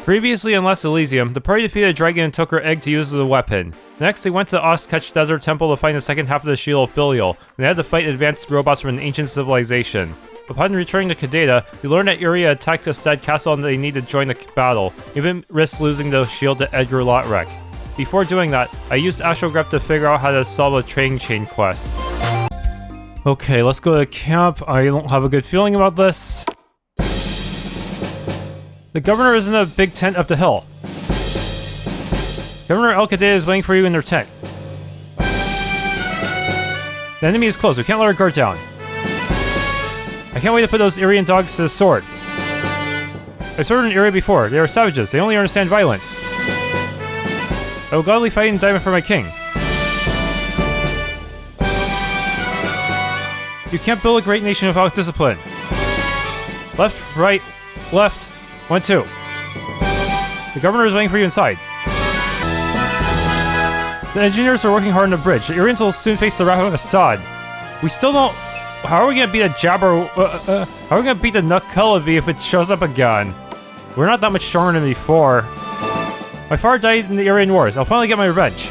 Previously in Elysium, the party defeated a dragon and took her egg to use as a weapon. Next, they went to the Osketch Desert Temple to find the second half of the Shield of Biliel, and they had to fight advanced robots from an ancient civilization. Upon returning to Kadeda, we learned that Iria attacked Estad Castle and they need to join the battle, even risk losing the shield to Edgar Lotrec. Before doing that, I used Astrograph to figure out how to solve a trading chain quest. Okay, let's go to camp. I don't have a good feeling about this. The governor is in a big tent up the hill. Governor El-Kadeda is waiting for you in their tent. The enemy is close, we can't let our guard down. I can't wait to put those Irian dogs to the sword. I've served in Iria before. They are savages, they only understand violence. I will gladly fight and die for my king. You can't build a great nation without discipline. Left, right, left, 1, 2. The governor is waiting for you inside. The engineers are working hard on the bridge. The Irians will soon face the wrath of Estad. We still don't... How are we gonna beat a Jabber... how are we gonna beat the Nuckelavee if it shows up again? We're not that much stronger than before. My father died in the Irian Wars. I'll finally get my revenge.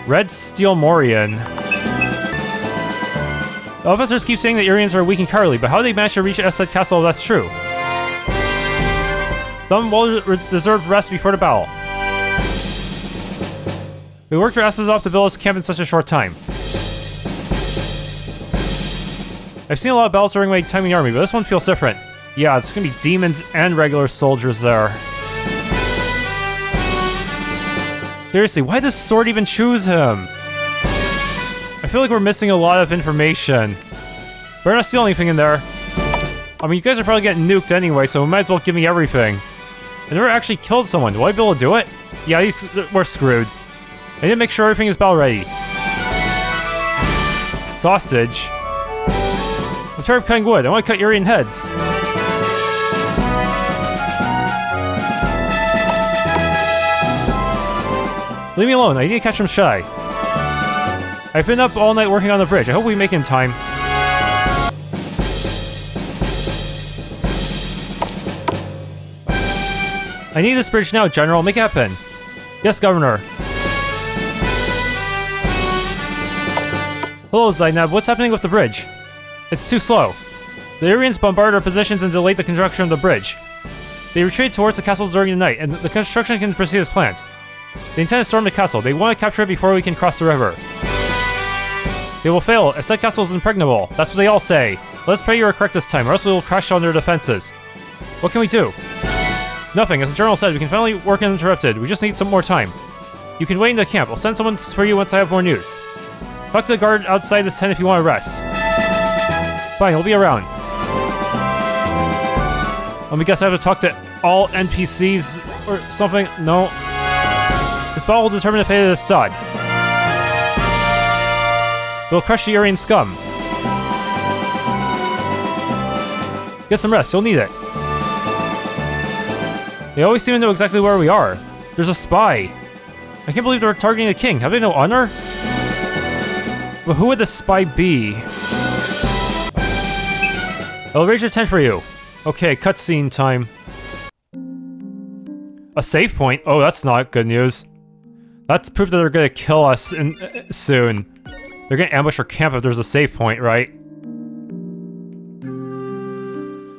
Red Steel Morian. The officers keep saying the Irians are weak and cowardly, but how did they manage to reach Estad Castle if that's true? Some well-deserved rest before the battle. We worked our asses off to build this camp in such a short time. I've seen a lot of battles during my time in the army, but this one feels different. Yeah, it's gonna be demons and regular soldiers there. Seriously, why does Sword even choose him? I feel like we're missing a lot of information. Better not steal anything in there. I mean, you guys are probably getting nuked anyway, so we might as well give me everything. I never actually killed someone. Will I be able to do it? Yeah, we're screwed. I need to make sure everything is battle ready. Sausage. I'm tired of cutting wood. I want to cut Irian heads. Leave me alone. I need to catch some shy. I've been up all night working on the bridge. I hope we make it in time. I need this bridge now, General. Make it happen. Yes, Governor. Hello, Zainab. What's happening with the bridge? It's too slow. The Irians bombarded our positions and delayed the construction of the bridge. They retreated towards the castle during the night, and the construction can proceed as planned. They intend to storm the castle. They want to capture it before we can cross the river. They will fail. Estad Castle is impregnable. That's what they all say. Let's pray you are correct this time, or else we will crash on their defenses. What can we do? Nothing. As the general said, we can finally work uninterrupted. We just need some more time. You can wait in the camp. I'll send someone for you once I have more news. Talk to the guard outside this tent if you want to rest. Fine, we'll be around. Let me guess I have to talk to all NPCs or something? No. This battle will determine the fate of the Estad. We'll crush the Irian scum. Get some rest, you'll need it. They always seem to know exactly where we are. There's a spy. I can't believe they're targeting the king. Have they no honor? But who would the spy be? I'll raise your tent for you. Okay, cutscene time. A save point? Oh, that's not good news. That's proof that they're gonna kill us soon. They're gonna ambush our camp if there's a save point, right?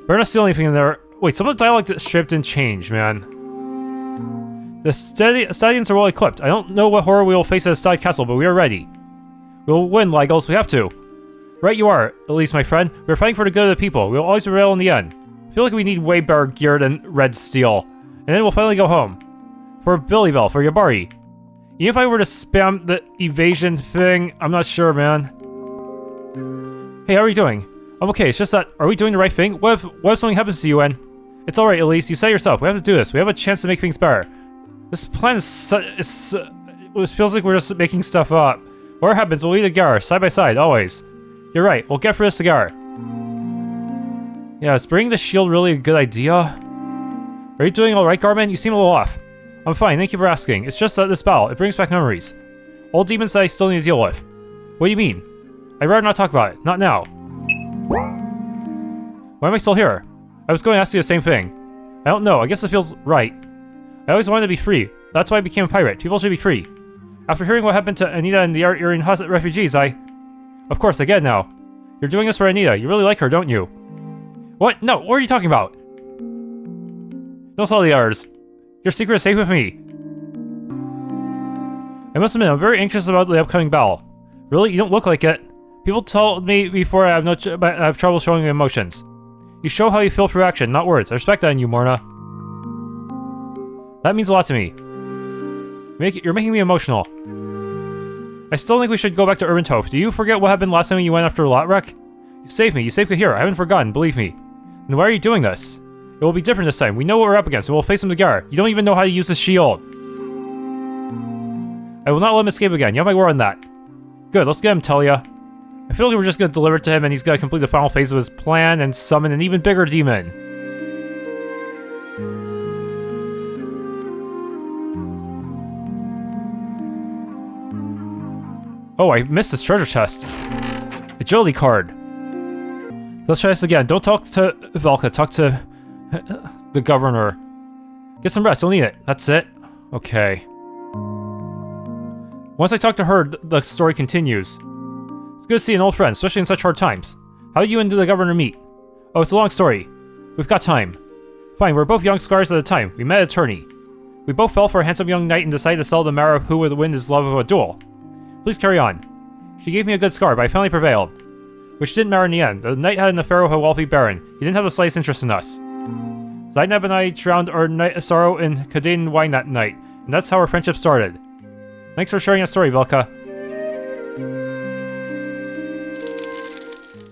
Better not steal anything in there. Wait, some of the dialogue strip didn't change, man. The Estadians are well equipped. I don't know what horror we will face at Estad Castle, but we are ready. We'll win, Lygos. We have to. Right you are, Elys, my friend. We're fighting for the good of the people. We'll always prevail in the end. I feel like we need way better gear than red steel. And then we'll finally go home. For Bilivel, for Yabari. Even if I were to spam the evasion thing, I'm not sure, man. Hey, how are you doing? I'm okay, it's just that, are we doing the right thing? What if something happens to you and... It's alright, Elys, you said yourself, we have to do this. We have a chance to make things better. This plan it feels like we're just making stuff up. Whatever happens, we'll lead Edgar, side by side, always. You're right, we'll get for this Edgar. Yeah, is bringing the shield really a good idea? Are you doing alright, Garmin? You seem a little off. I'm fine, thank you for asking. It's just that this battle, it brings back memories. Old demons that I still need to deal with. What do you mean? I'd rather not talk about it, not now. Why am I still here? I was going to ask you the same thing. I don't know, I guess it feels right. I always wanted to be free. That's why I became a pirate. People should be free. After hearing what happened to Anita and the Aryan refugees, Of course, I get it now. You're doing this for Anita. You really like her, don't you? What? No, what are you talking about? Don't tell the others. Your secret is safe with me. I must admit, I'm very anxious about the upcoming battle. Really? You don't look like it. People told me before I have trouble showing emotions. You show how you feel through action, not words. I respect that in you, Morna. That means a lot to me. You're making me emotional. I still think we should go back to Urban Toph. Do you forget what happened last time you went after Lotrec? You saved me. You saved Kahir. I haven't forgotten, believe me. Then why are you doing this? It will be different this time. We know what we're up against, and we'll face him together. You don't even know how to use the shield. I will not let him escape again. You have my word on that. Good, let's get him, Telia. I feel like we're just gonna deliver it to him, and he's gonna complete the final phase of his plan and summon an even bigger demon. Oh, I missed this treasure chest. Agility card. Let's try this again. Don't talk to Valka. Talk to the governor. Get some rest. You'll need it. That's it. Okay. Once I talk to her, the story continues. It's good to see an old friend, especially in such hard times. How did you and the governor meet? Oh, it's a long story. We've got time. Fine, we're both young scholars at the time. We met at a tourney. We both fell for a handsome young knight and decided to settle the matter of who would win his love of a duel. Please carry on. She gave me a good scar, but I finally prevailed. Which didn't matter in the end. The knight had an affair with a wealthy baron. He didn't have the slightest interest in us. Zainab and I drowned our sorrow in Kadain wine that night, and that's how our friendship started. Thanks for sharing that story, Velka.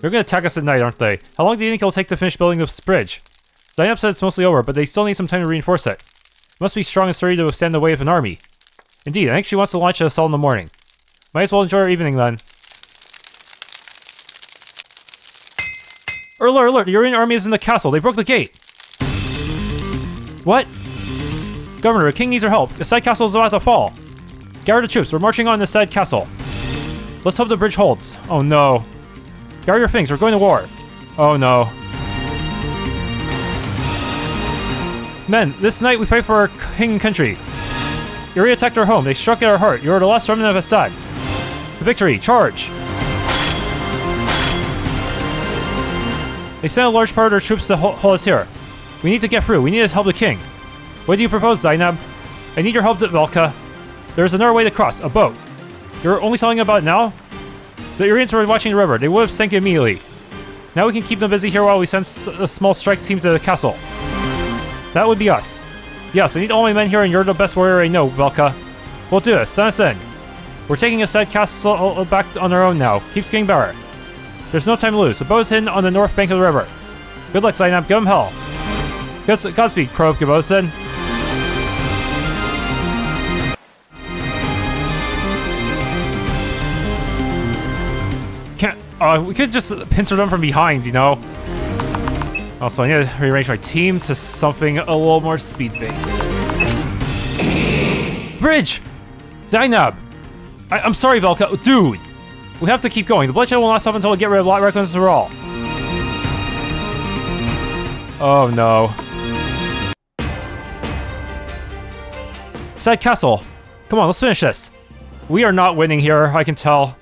They're gonna attack us at night, aren't they? How long do you think it'll take to finish building this bridge? Zainab said it's mostly over, but they still need some time to reinforce it. It must be strong and sturdy to withstand the weight of an army. Indeed, I think she wants to launch an assault in the morning. Might as well enjoy our evening then. Alert, alert! The Aryan army is in the castle. They broke the gate. What? Governor, the king needs our help. The Estad Castle is about to fall. Gather the troops. We're marching on the Estad Castle. Let's hope the bridge holds. Oh no. Gather your things. We're going to war. Oh no. Men, this night we fight for our king and country. Iria attacked our home. They struck at our heart. You are the last remnant of Estad. To victory, charge! They sent a large part of their troops to hold us here. We need to get through. We need to help the king. What do you propose, Zainab? I need your help, Velka. There's another way to cross, a boat. You're only telling about it now? The Irians were watching the river. They would have sank immediately. Now we can keep them busy here while we send a small strike team to the castle. That would be us. Yes, I need all my men here, and you're the best warrior I know, Velka. We'll do this. Send us in. We're taking Estad Castle back on our own now. Keeps getting better. There's no time to lose. The boat is hidden on the north bank of the river. Good luck, Zainab. Give him hell. Godspeed, Crow Gabosin. We could just pincer them from behind, you know? Also, I need to rearrange my team to something a little more speed-based. Bridge! Zainab! I'm sorry, Velka. Dude! We have to keep going. The bloodshed will not stop until we get rid of Lotrec once and for all. Oh no. Estad Castle. Come on, let's finish this. We are not winning here, I can tell.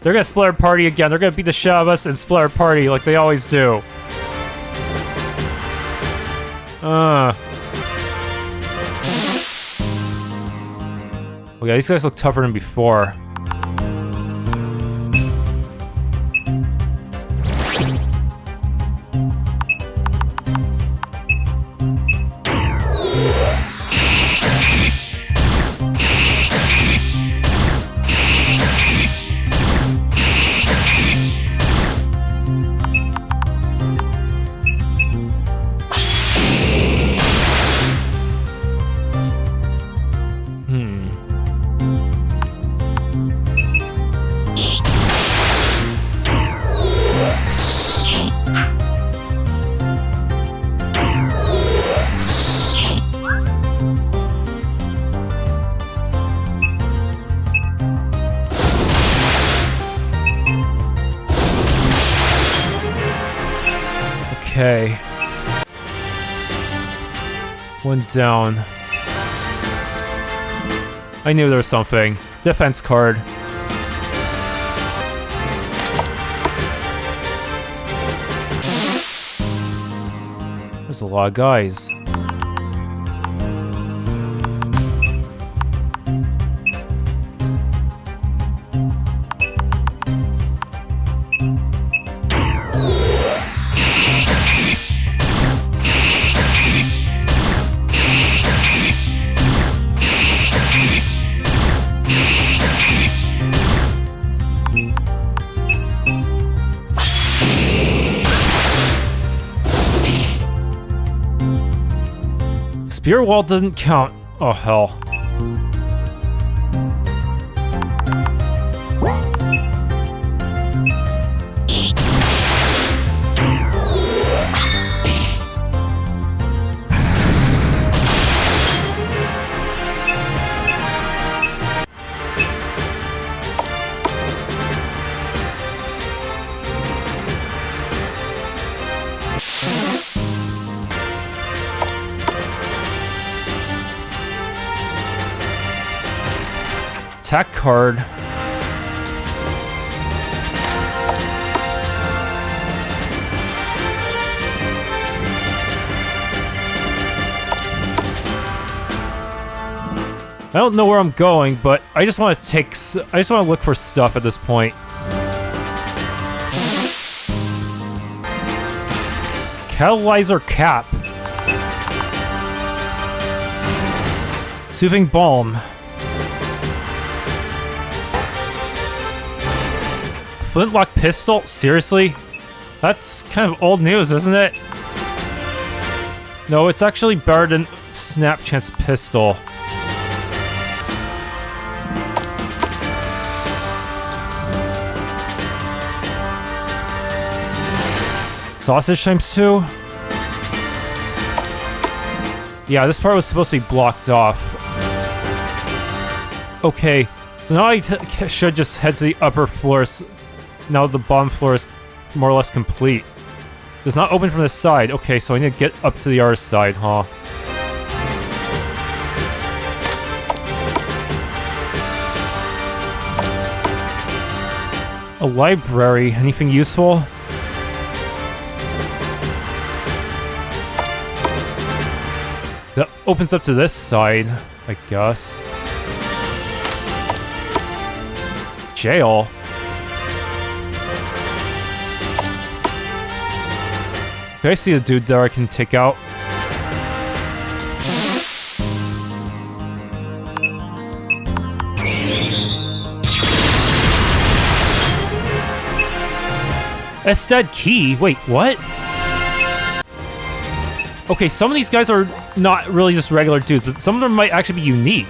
They're gonna split our party again. They're gonna beat the shit out of us and split our party like they always do. Okay, these guys look tougher than before. Went down. I knew there was something. Defense card. There's a lot of guys. Spear wall doesn't count. Oh, hell. Attack card. I don't know where I'm going, but I just want to look for stuff at this point. Catalyzer cap. Soothing balm. Flintlock pistol? Seriously? That's kind of old news, isn't it? No, it's actually Barrand Snap Chance pistol. Sausage times 2? Yeah, this part was supposed to be blocked off. Okay, so now I should just head to the upper floors. Now the bottom floor is more or less complete. It's not open from this side. Okay, so I need to get up to the other side, huh? A library. Anything useful? That opens up to this side, I guess. Jail? Okay, I see a dude there I can take out. Estad key? Wait, what? Okay, some of these guys are not really just regular dudes, but some of them might actually be unique.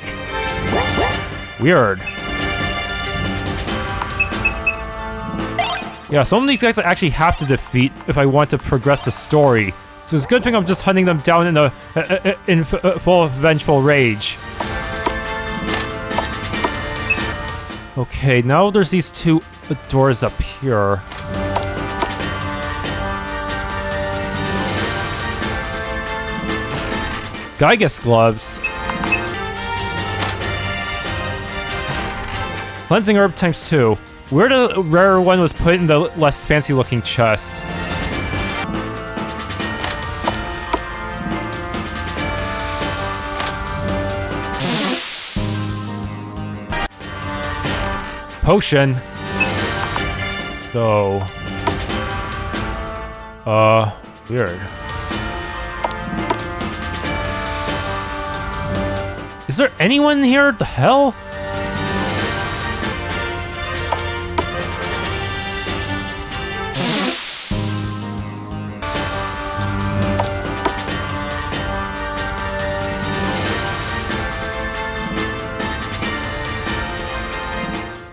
Weird. Yeah, some of these guys I actually have to defeat if I want to progress the story. So it's a good thing I'm just hunting them down in full vengeful rage. Okay, now there's these two doors up here. Gygus gloves. Cleansing herb times 2. Where the rarer one was put in the less fancy looking chest. Potion. So... weird. Is there anyone here? What the hell?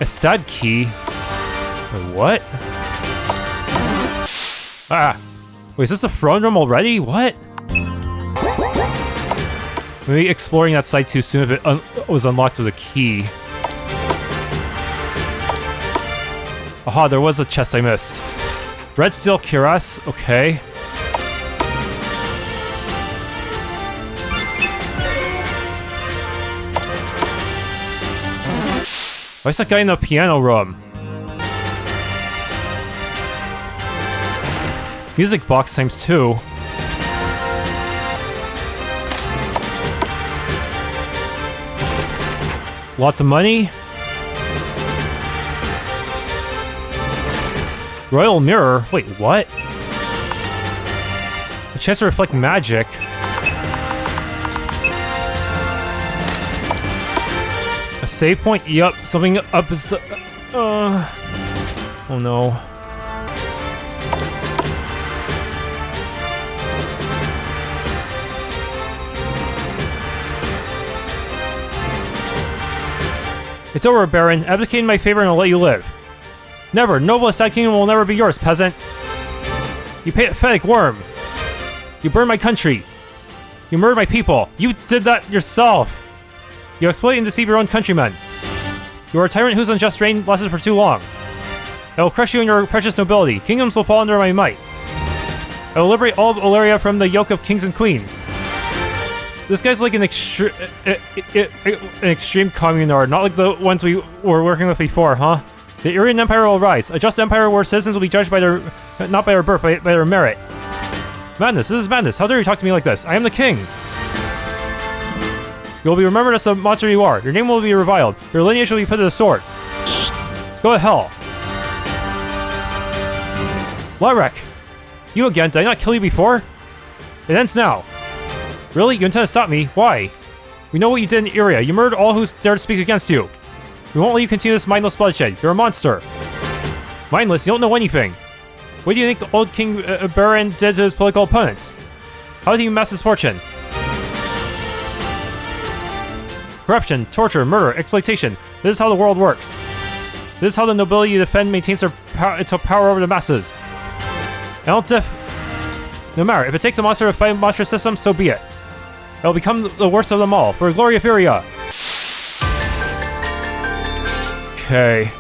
Estad key? Wait, what? Ah! Wait, is this the throne room already? What? Maybe exploring that site too soon if it was unlocked with a key. Aha, there was a chest I missed. Red steel cuirass, okay. Why's that guy in the piano room? Music box times 2. Lots of money. Royal mirror. Wait, what? A chance to reflect magic. A save point? Yup. Something up is... Oh no. It's over, Baron. Abdicate in my favor and I'll let you live. Never. Noble Estad Kingdom will never be yours, peasant. You pathetic worm. You burned my country. You murdered my people. You did that yourself. You exploit and deceive your own countrymen. You are a tyrant whose unjust reign lasted for too long. I will crush you and your precious nobility. Kingdoms will fall under my might. I will liberate all of Oleria from the yoke of kings and queens. This guy's like an extreme communard, not like the ones we were working with before, huh? The Irian Empire will rise. A just empire where citizens will be judged by their... not by their birth, by their merit. Madness, this is madness. How dare you talk to me like this? I am the king. You will be remembered as the monster you are. Your name will be reviled. Your lineage will be put to the sword. Go to hell. Lotrec! You again, did I not kill you before? It ends now. Really? You intend to stop me? Why? We know what you did in Iria. You murdered all who dared to speak against you. We won't let you continue this mindless bloodshed. You're a monster. Mindless? You don't know anything. What do you think old King Barrand did to his political opponents? How did he amass his fortune? Corruption, torture, murder, exploitation. This is how the world works. This is how the nobility you defend maintains their power over the masses. No matter. If it takes a monster to fight a monstrous system, so be it. It will become the worst of them all, for the glory of Iria. Okay.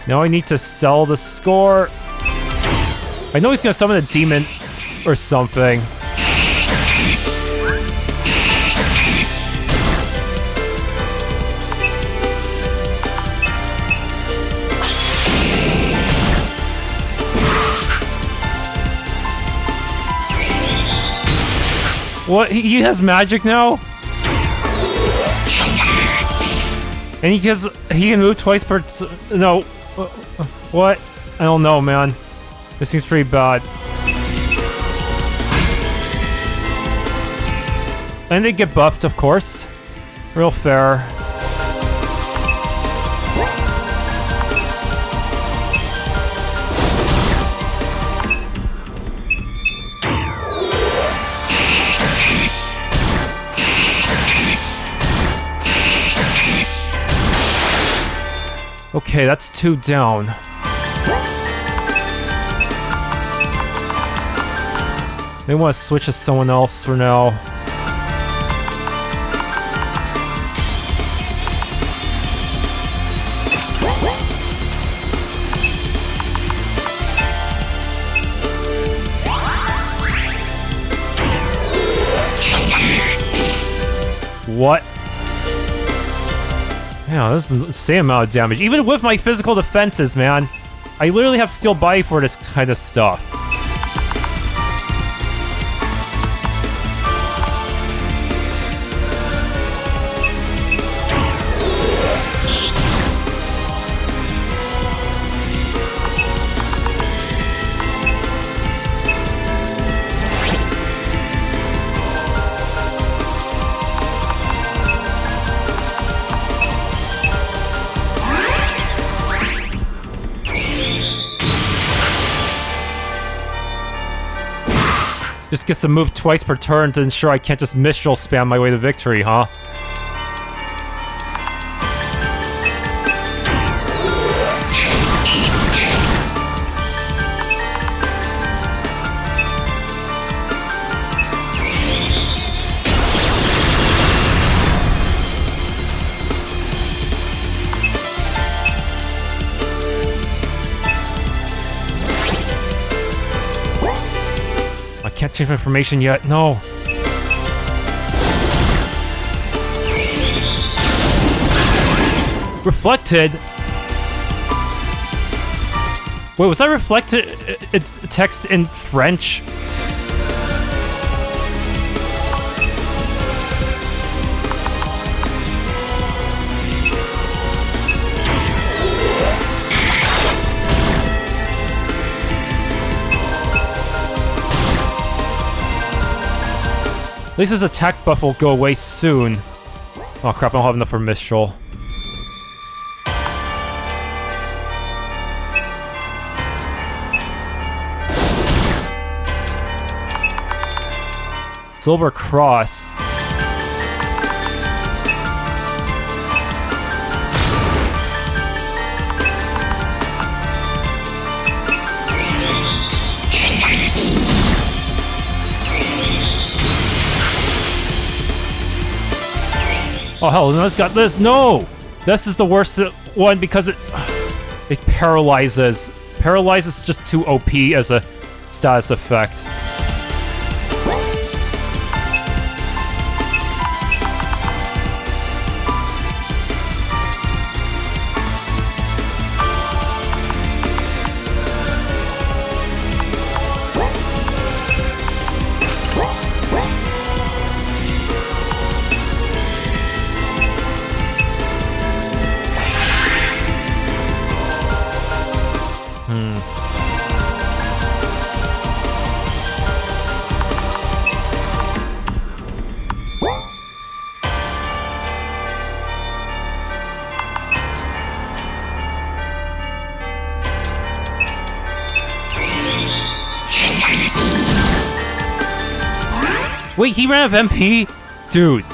Now I need to sell the score. I know he's gonna summon a demon or something. What? He has magic now? And he can move twice per... No. What? I don't know, man. This seems pretty bad. And they get buffed, of course. Real fair. Okay, that's 2 down. They want to switch to someone else for now. What? Yeah, this is the same amount of damage. Even with my physical defenses, man. I literally have steel body for this kind of stuff. Just gets to move twice per turn to ensure I can't just mistral spam my way to victory, huh? can't change my information yet. No. Reflected? Wait, was I reflected text in French? At least his attack buff will go away soon. Oh crap, I don't have enough for Mistral. Silver Cross. Oh hell, no, it's got this. No! This is the worst one because it paralyzes. Paralyzes just too OP as a status effect. Wait, he ran out of MP? Dude.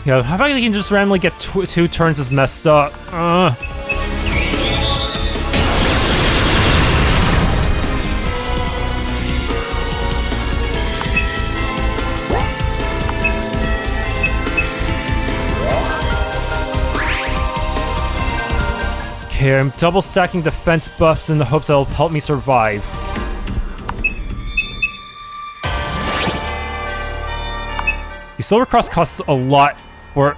Yeah, how about you can just randomly get 2 turns is messed up? Okay, I'm double stacking defense buffs in the hopes that it'll help me survive. The Silver Cross costs a lot for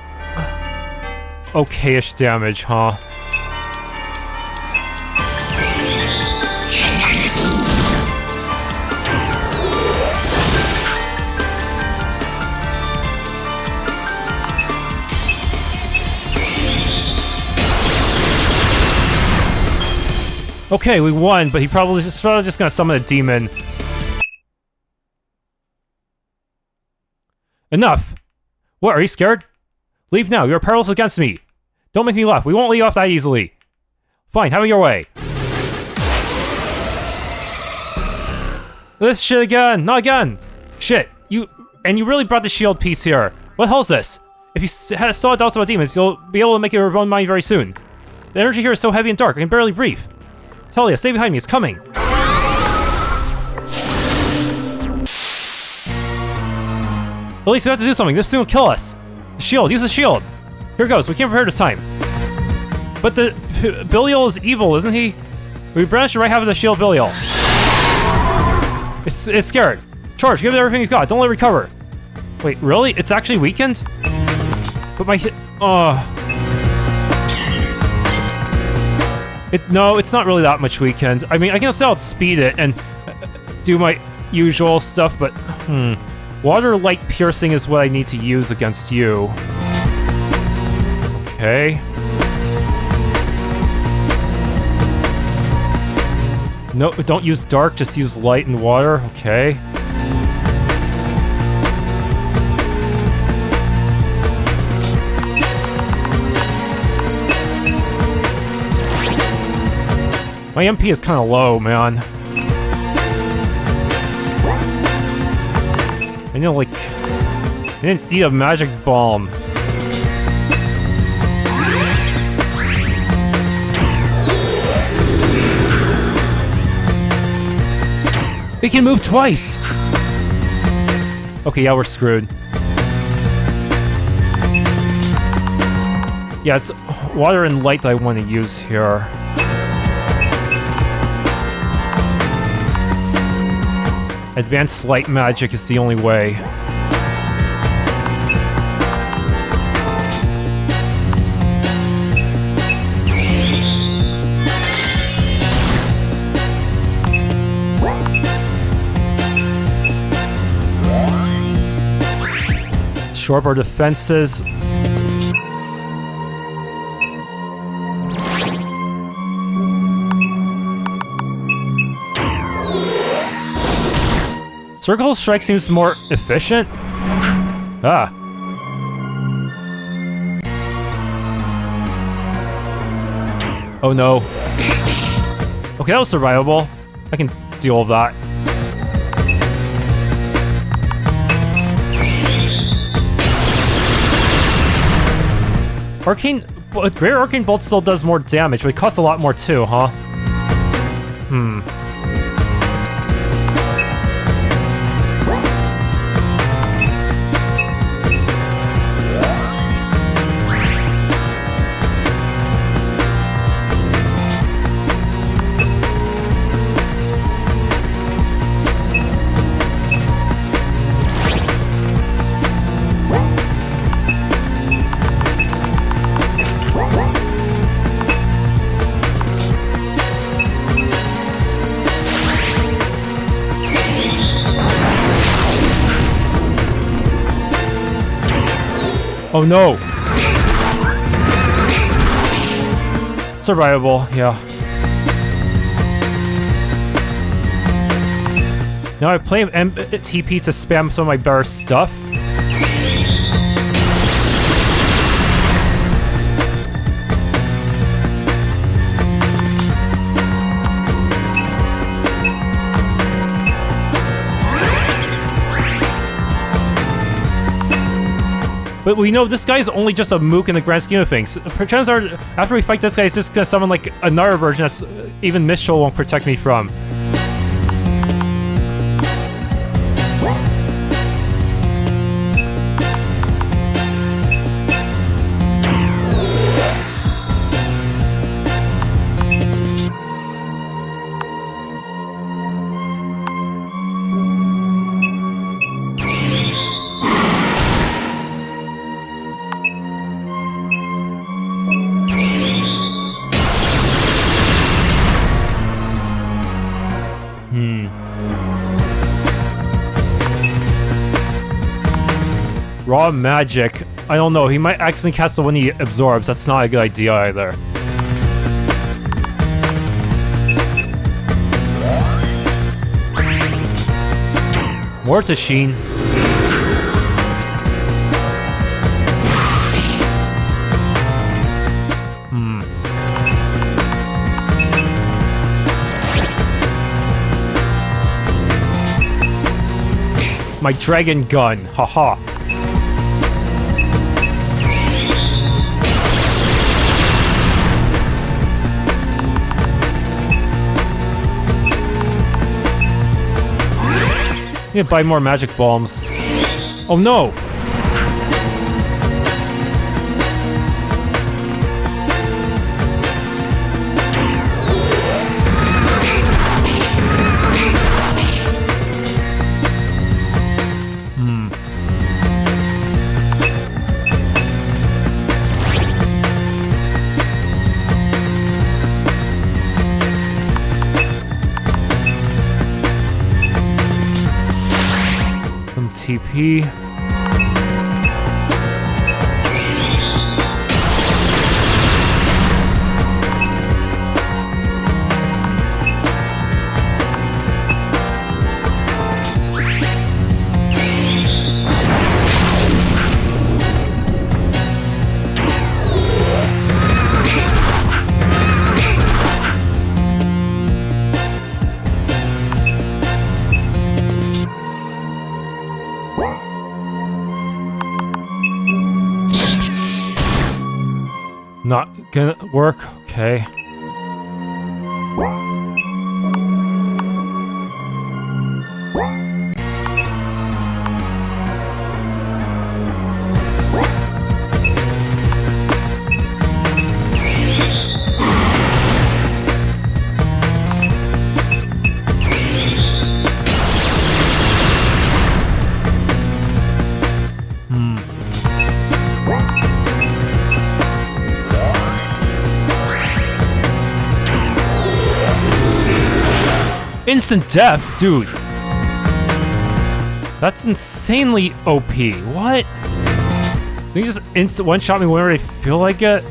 okay-ish damage, huh? Okay, we won, but he's probably just gonna summon a demon. Enough! What, are you scared? Leave now, you are powerless against me! Don't make me laugh, we won't let you off that easily! Fine, have it your way! This shit again! Not again! Shit, you really brought the shield piece here. What the hell is this? If you still had doubts about demons, you'll be able to make it your own mind very soon. The energy here is so heavy and dark, I can barely breathe. Talia, stay behind me, it's coming! At least we have to do something, this thing will kill us! The shield, use the shield! Here goes, we can't prepare this time. But the Bilivel is evil, isn't he? We branched the right half of the shield Bilivel. It's scared. Charge, give it everything you got, don't let it recover. Wait, really? It's actually weakened? But my hit... No, it's not really that much weakened. I mean, I can still outspeed it and do my usual stuff, but... Water Light Piercing is what I need to use against you. Okay. No, don't use Dark, just use Light and Water. Okay. My MP is kind of low, man. I know, like... I didn't eat a magic bomb. It can move twice! Okay, yeah, we're screwed. Yeah, it's water and light that I want to use here. Advanced light magic is the only way. Shore our defenses. Circle strike seems more efficient. Ah. Oh no. Okay, that was survivable. I can deal with that. Arcane... Great Arcane Bolt still does more damage, but it costs a lot more too, huh? Oh no! Survivable, yeah. Now I play TP to spam some of my better stuff. But we know this guy is only just a mook in the grand scheme of things. Chances are, after we fight this guy, he's just gonna summon like another version that's even Mistral won't protect me from. Raw magic. I don't know, he might accidentally cast the one he absorbs. That's not a good idea either. More to Sheen. My dragon gun, haha. I need to buy more magic bombs. Oh no! TP. not gonna work. Okay. Instant death? Dude. That's insanely OP. What? So you just instant one-shot me whenever I feel like it?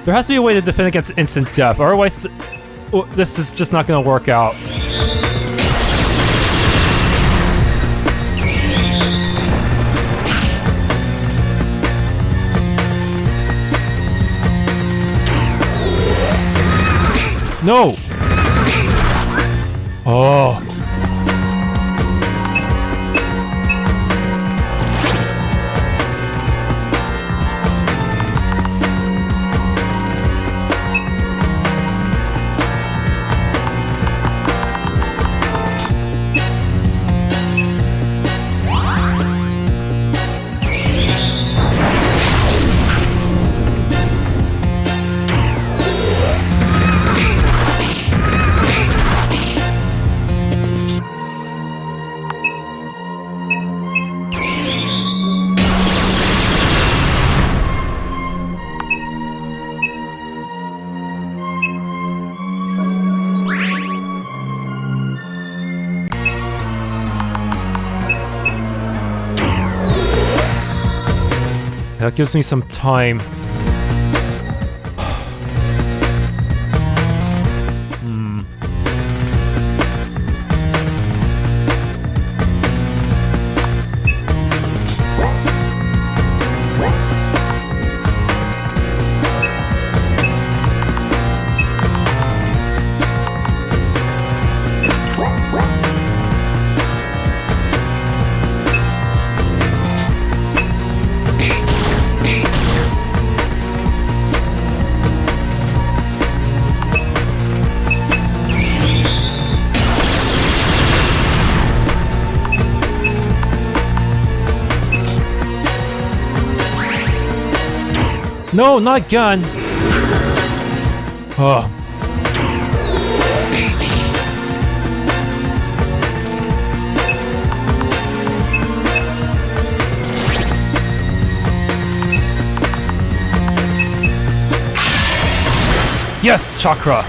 There has to be a way to defend against instant death, otherwise this is just not gonna work out. No! Oh. That gives me some time. No, not gun. Oh. Yes, chakra.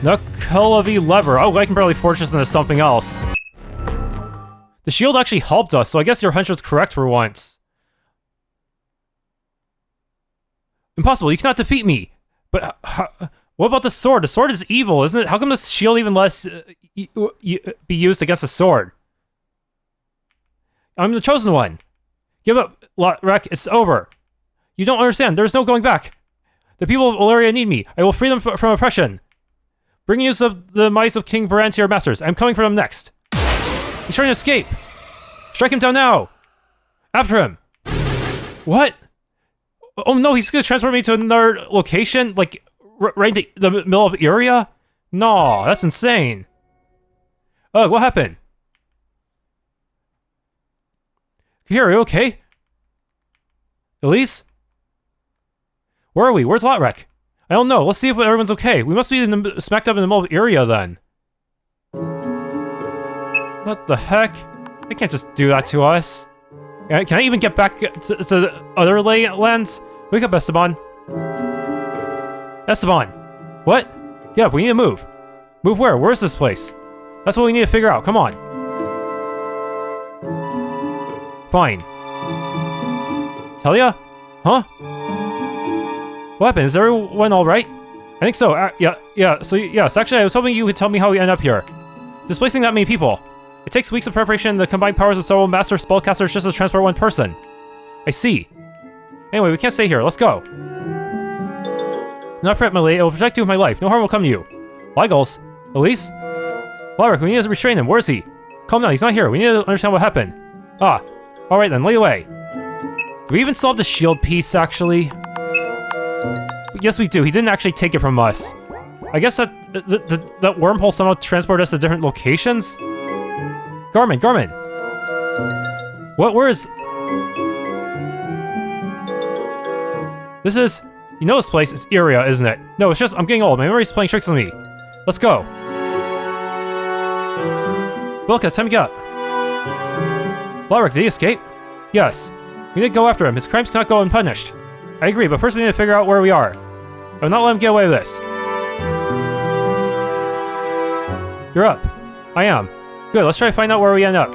Nuckelavee lever. Oh, I can barely forge this into something else. The shield actually helped us, so I guess your hunch was correct for once. Impossible, you cannot defeat me! But what about the sword? The sword is evil, isn't it? How come the shield even lets be used against a sword? I'm the chosen one! Give up, Lotrec, it's over. You don't understand, there's no going back. The people of Oleria need me. I will free them from oppression. Bring use of the might of King Barrand to your masters. I'm coming for them next. He's trying to escape! Strike him down now! After him! What? Oh no, he's gonna transport me to another location? Like, right in the middle of Iria? No, that's insane. Oh, what happened? Kahir, are you okay? Elys? Where are we? Where's Lotrec? I don't know. Let's see if everyone's okay. We must be smack dab in the middle of Iria then. What the heck? They can't just do that to us. Can I even get back to the other lands? Wake up, Esteban. Esteban! What? Yeah, we need to move. Move where? Where's this place? That's what we need to figure out. Come on. Fine. Talia? Huh? What happened? Is everyone alright? I think so. Yeah. So, yes, actually, I was hoping you could tell me how we end up here. Displacing that many people. It takes weeks of preparation and the combined powers of several master spellcasters just to transport one person. I see. Anyway, we can't stay here. Let's go. Not fret, my lady. I will protect you with my life. No harm will come to you. Lygals? Elys? Lotrec, we need to restrain him. Where is he? Calm down. He's not here. We need to understand what happened. Ah. Alright then. Lead away. Do we even still have the shield piece, actually? Yes, we do. He didn't actually take it from us. I guess that wormhole somehow transported us to different locations? Garmin! What? Where is... This is... You know this place? It's Iria, isn't it? No, it's just... I'm getting old. My memory's playing tricks on me. Let's go. Look, it's time to get up. Lotrec, did he escape? Yes. We need to go after him. His crimes cannot go unpunished. I agree, but first we need to figure out where we are. I will not let him get away with this. You're up. I am. Good, let's try to find out where we end up.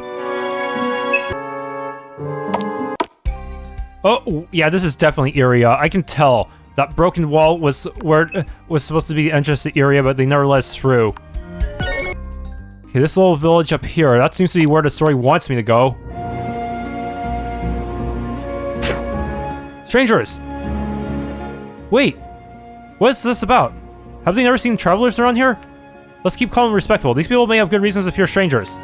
Oh, yeah, this is definitely Iria. I can tell. That broken wall was where was supposed to be the entrance to Iria, but they never let us through. Okay, this little village up here, that seems to be where the story wants me to go. Strangers! Wait! What is this about? Have they never seen travelers around here? Let's keep calm and respectful. These people may have good reasons to fear strangers.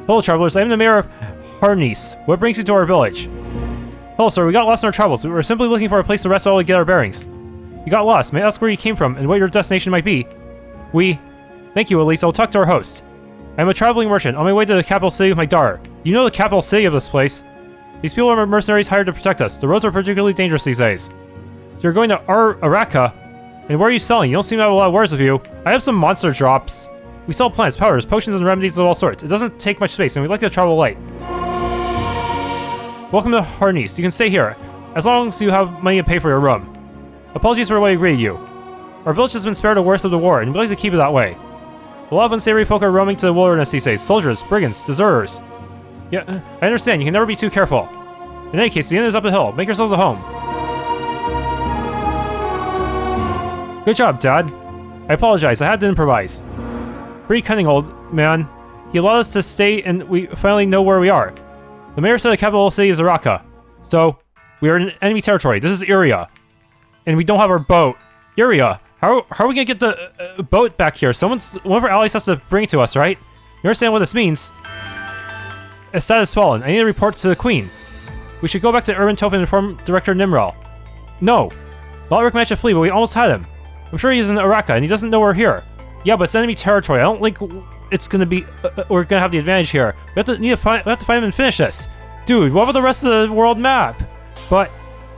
Hello, travelers. I am the mayor of Harnisse. What brings you to our village? Hello, sir. We got lost in our travels. We were simply looking for a place to rest while we get our bearings. You got lost. May I ask where you came from and what your destination might be? Thank you, Elys. I'll talk to our host. I'm a traveling merchant on my way to the capital city with my daughter. You know the capital city of this place. These people are mercenaries hired to protect us. The roads are particularly dangerous these days. So you're going to Araca. And where are you selling? You don't seem to have a lot of wares with you. I have some monster drops. We sell plants, powders, potions, and remedies of all sorts. It doesn't take much space, and we'd like to travel light. Welcome to Harnisse. You can stay here, as long as you have money to pay for your room. Apologies for what I agreed to you. Our village has been spared the worst of the war, and we'd like to keep it that way. A lot of unsavory folk are roaming to the wilderness these days. Soldiers, brigands, deserters. Yeah, I understand. You can never be too careful. In any case, the end is up the hill. Make yourselves at home. Good job, Dad. I apologize. I had to improvise. Pretty cunning, old man. He allowed us to stay, and we finally know where we are. The mayor said the capital city is Araca. So, we are in enemy territory. This is Iria. And we don't have our boat. Iria! How are we gonna get the boat back here? One of our allies has to bring it to us, right? You understand what this means? Estad has fallen. I need to report to the queen. We should go back to Urban Toph and inform Director Nimral. No. Lotrec managed to flee, but we almost had him. I'm sure he's in Araca, and he doesn't know we're here. Yeah, but it's enemy territory. I don't think it's gonna be... we're gonna have the advantage here. We have to find him and finish this. Dude, what about the rest of the world map? But...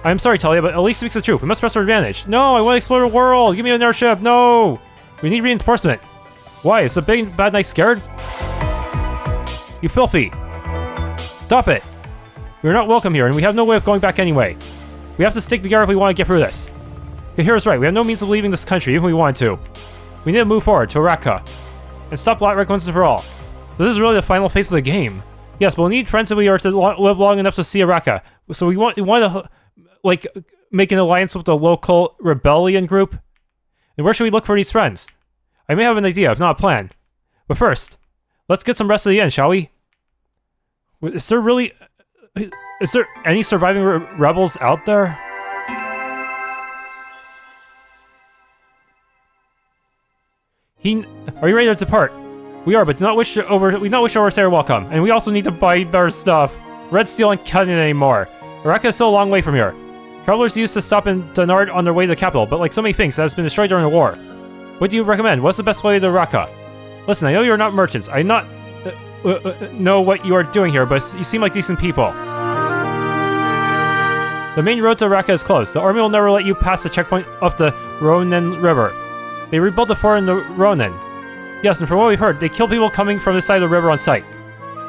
I'm sorry, Talia, but Elys speaks the truth. We must press our advantage. No, I want to explore the world. Give me an airship. No. We need reinforcement. Why? Is the big bad knight scared? You filthy. Stop it. We are not welcome here, and we have no way of going back anyway. We have to stick together if we want to get through this. Kahir is right. We have no means of leaving this country, even if we wanted to. We need to move forward to Araca and stop Lotrec once and for all. So this is really the final phase of the game. Yes, but we'll need friends if we are to live long enough to see Araca. So we want to... like, make an alliance with the local rebellion group? And where should we look for these friends? I may have an idea, if not a plan. But first, let's get some rest at the end, shall we? Is there really... Is there any surviving rebels out there? Are you ready to depart? We are, but we do not wish to overstay our welcome. And we also need to buy better stuff. Red steel and cutting anymore. Araca is still a long way from here. Travelers used to stop in Dunnard on their way to the capital, but like so many things, that has been destroyed during the war. What do you recommend? What's the best way to Araca? Listen, I know you're not merchants. I not know what you are doing here, but you seem like decent people. The main road to Araca is closed. The army will never let you pass the checkpoint up the Ronen River. They rebuilt the fort in the Ronen. Yes, and from what we've heard, they kill people coming from this side of the river on sight.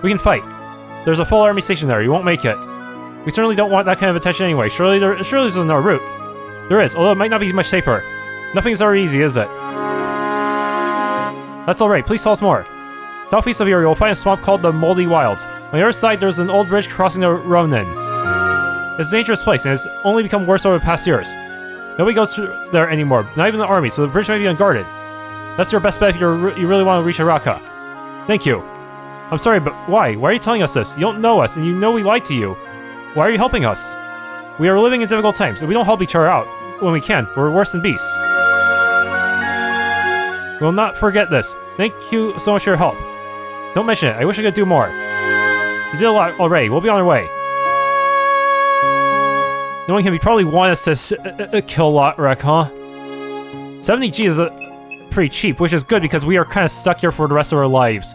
We can fight. There's a full army station there. You won't make it. We certainly don't want that kind of attention anyway. Surely there's another route. There is, although it might not be much safer. Nothing is ever easy, is it? That's alright, please tell us more. Southeast of here, you'll find a swamp called the Moldy Wilds. On the other side, there's an old bridge crossing the Ronen. It's a dangerous place, and it's only become worse over the past years. Nobody goes through there anymore, not even the army, so the bridge may be unguarded. That's your best bet if you really want to reach Araca. Thank you. I'm sorry, but why? Why are you telling us this? You don't know us, and you know we lied to you. Why are you helping us? We are living in difficult times, and we don't help each other out when we can. We're worse than beasts. We'll not forget this. Thank you so much for your help. Don't mention it. I wish I could do more. You did a lot already. We'll be on our way. Knowing him, he probably wanted us to kill Lotrec, huh? 70G is pretty cheap, which is good because we are kind of stuck here for the rest of our lives.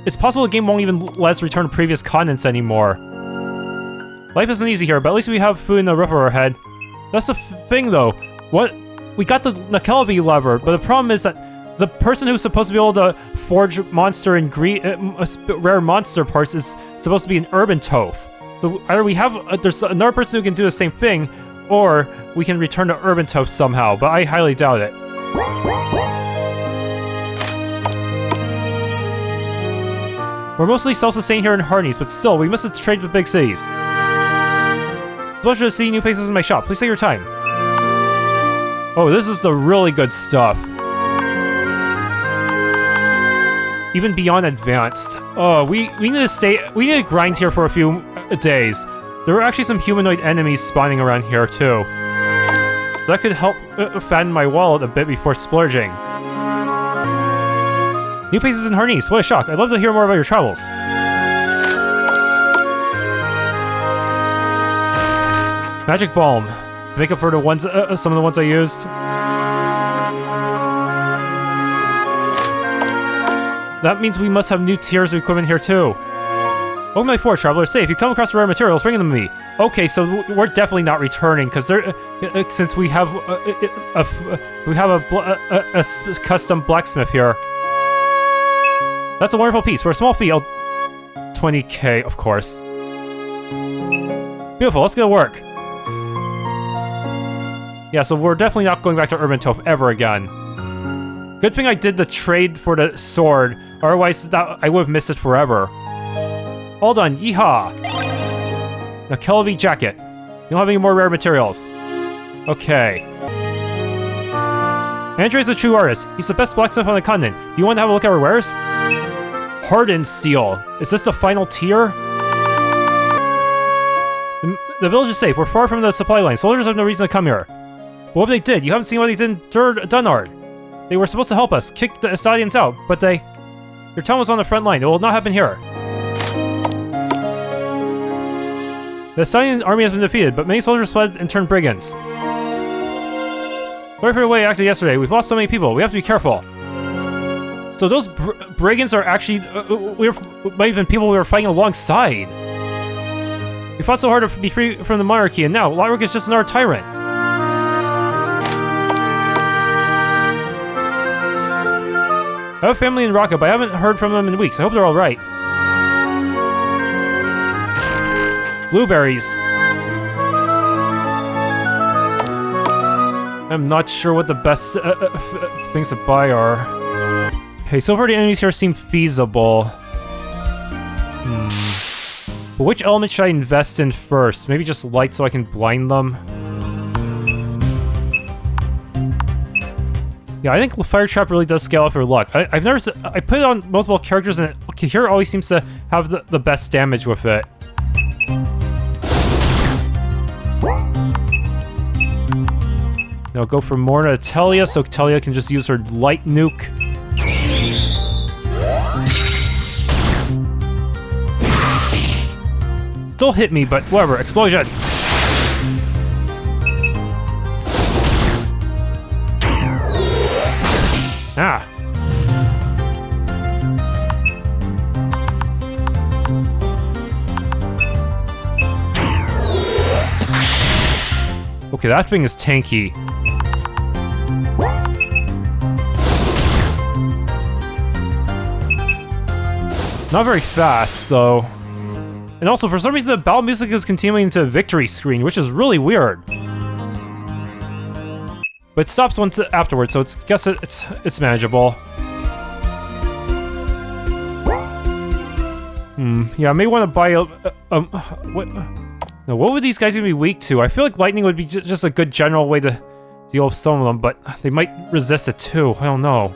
It's possible the game won't even let us return to previous continents anymore. Life isn't easy here, but at least we have food in the roof over our head. That's the thing, though. We got the Nuckelavee lever, but the problem is that the person who's supposed to be able to forge monster and rare monster parts is supposed to be an urban toph. So either we have there's another person who can do the same thing, or we can return to urban toph somehow. But I highly doubt it. We're mostly self-sustained here in Harnisse, but still, we must trade with big cities. It's a pleasure to see new faces in my shop. Please take your time. Oh, this is the really good stuff. Even beyond advanced. Oh, we need to grind here for a few days. There were actually some humanoid enemies spawning around here too. So that could help fatten my wallet a bit before splurging. New places in Harnisse, what a shock. I'd love to hear more about your travels. Magic Balm, to make up for the ones, some of the ones I used. That means we must have new tiers of equipment here too. Welcome to my forge, traveler. Say, if you come across rare materials, bring them to me. Okay, so we're definitely not returning because since we have a custom blacksmith here. That's a wonderful piece. For a small fee, I'll 20k, of course. Beautiful. Let's get to work. Yeah, so we're definitely not going back to Urban Toph ever again. Good thing I did the trade for the sword, otherwise I would have missed it forever. All done, yeehaw! Nuckelavee jacket. You don't have any more rare materials. Okay. Andrew is a true artist. He's the best blacksmith on the continent. Do you want to have a look at our wares? Hardened steel. Is this the final tier? The village is safe. We're far from the supply line. Soldiers have no reason to come here. What if they did? You haven't seen what they did in Dunnard. They were supposed to help us, kick the Estadians out, but they... Your town was on the front line. It will not happen here. The Estadian army has been defeated, but many soldiers fled and turned brigands. Sorry for the way I acted yesterday. We've lost so many people. We have to be careful. So those brigands are actually... might have been people we were fighting alongside. We fought so hard to be free from the monarchy, and now Lotrec is just another tyrant. I have a family in Araca, but I haven't heard from them in weeks. I hope they're alright. Blueberries. I'm not sure what the best things to buy are. Okay, so far the enemies here seem feasible. But which element should I invest in first? Maybe just light so I can blind them? Yeah, I think Fire Trap really does scale up your luck. I've never... I put it on multiple characters and Kahir always seems to have the best damage with it. Now go from Morna to Talia, so Talia can just use her light nuke. Still hit me, but whatever. Explosion! Ah! Okay, that thing is tanky. Not very fast, though. And also, for some reason, the battle music is continuing to victory screen, which is really weird. But it stops once afterwards, so it's manageable. Yeah, I may want to buy what? Now, what would these guys even be weak to? I feel like lightning would be just a good general way to deal with some of them, but they might resist it too. I don't know.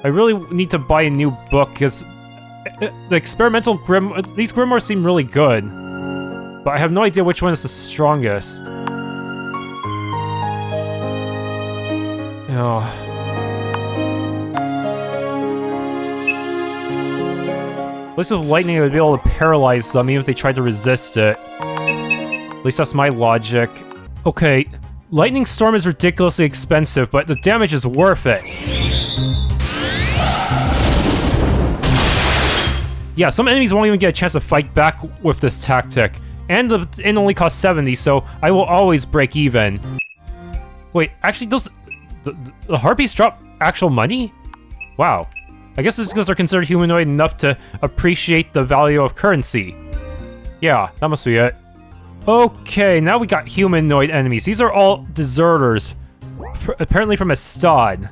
I really need to buy a new book because the experimental these grimoires seem really good, but I have no idea which one is the strongest. Yeah. At least with lightning, I would be able to paralyze them even if they tried to resist it. At least that's my logic. Okay, lightning storm is ridiculously expensive, but the damage is worth it. Yeah, some enemies won't even get a chance to fight back with this tactic. And it only costs 70, so I will always break even. Wait, actually, the harpies drop actual money? Wow. I guess it's because they're considered humanoid enough to appreciate the value of currency. Yeah, that must be it. Okay, now we got humanoid enemies. These are all deserters, apparently from Estad.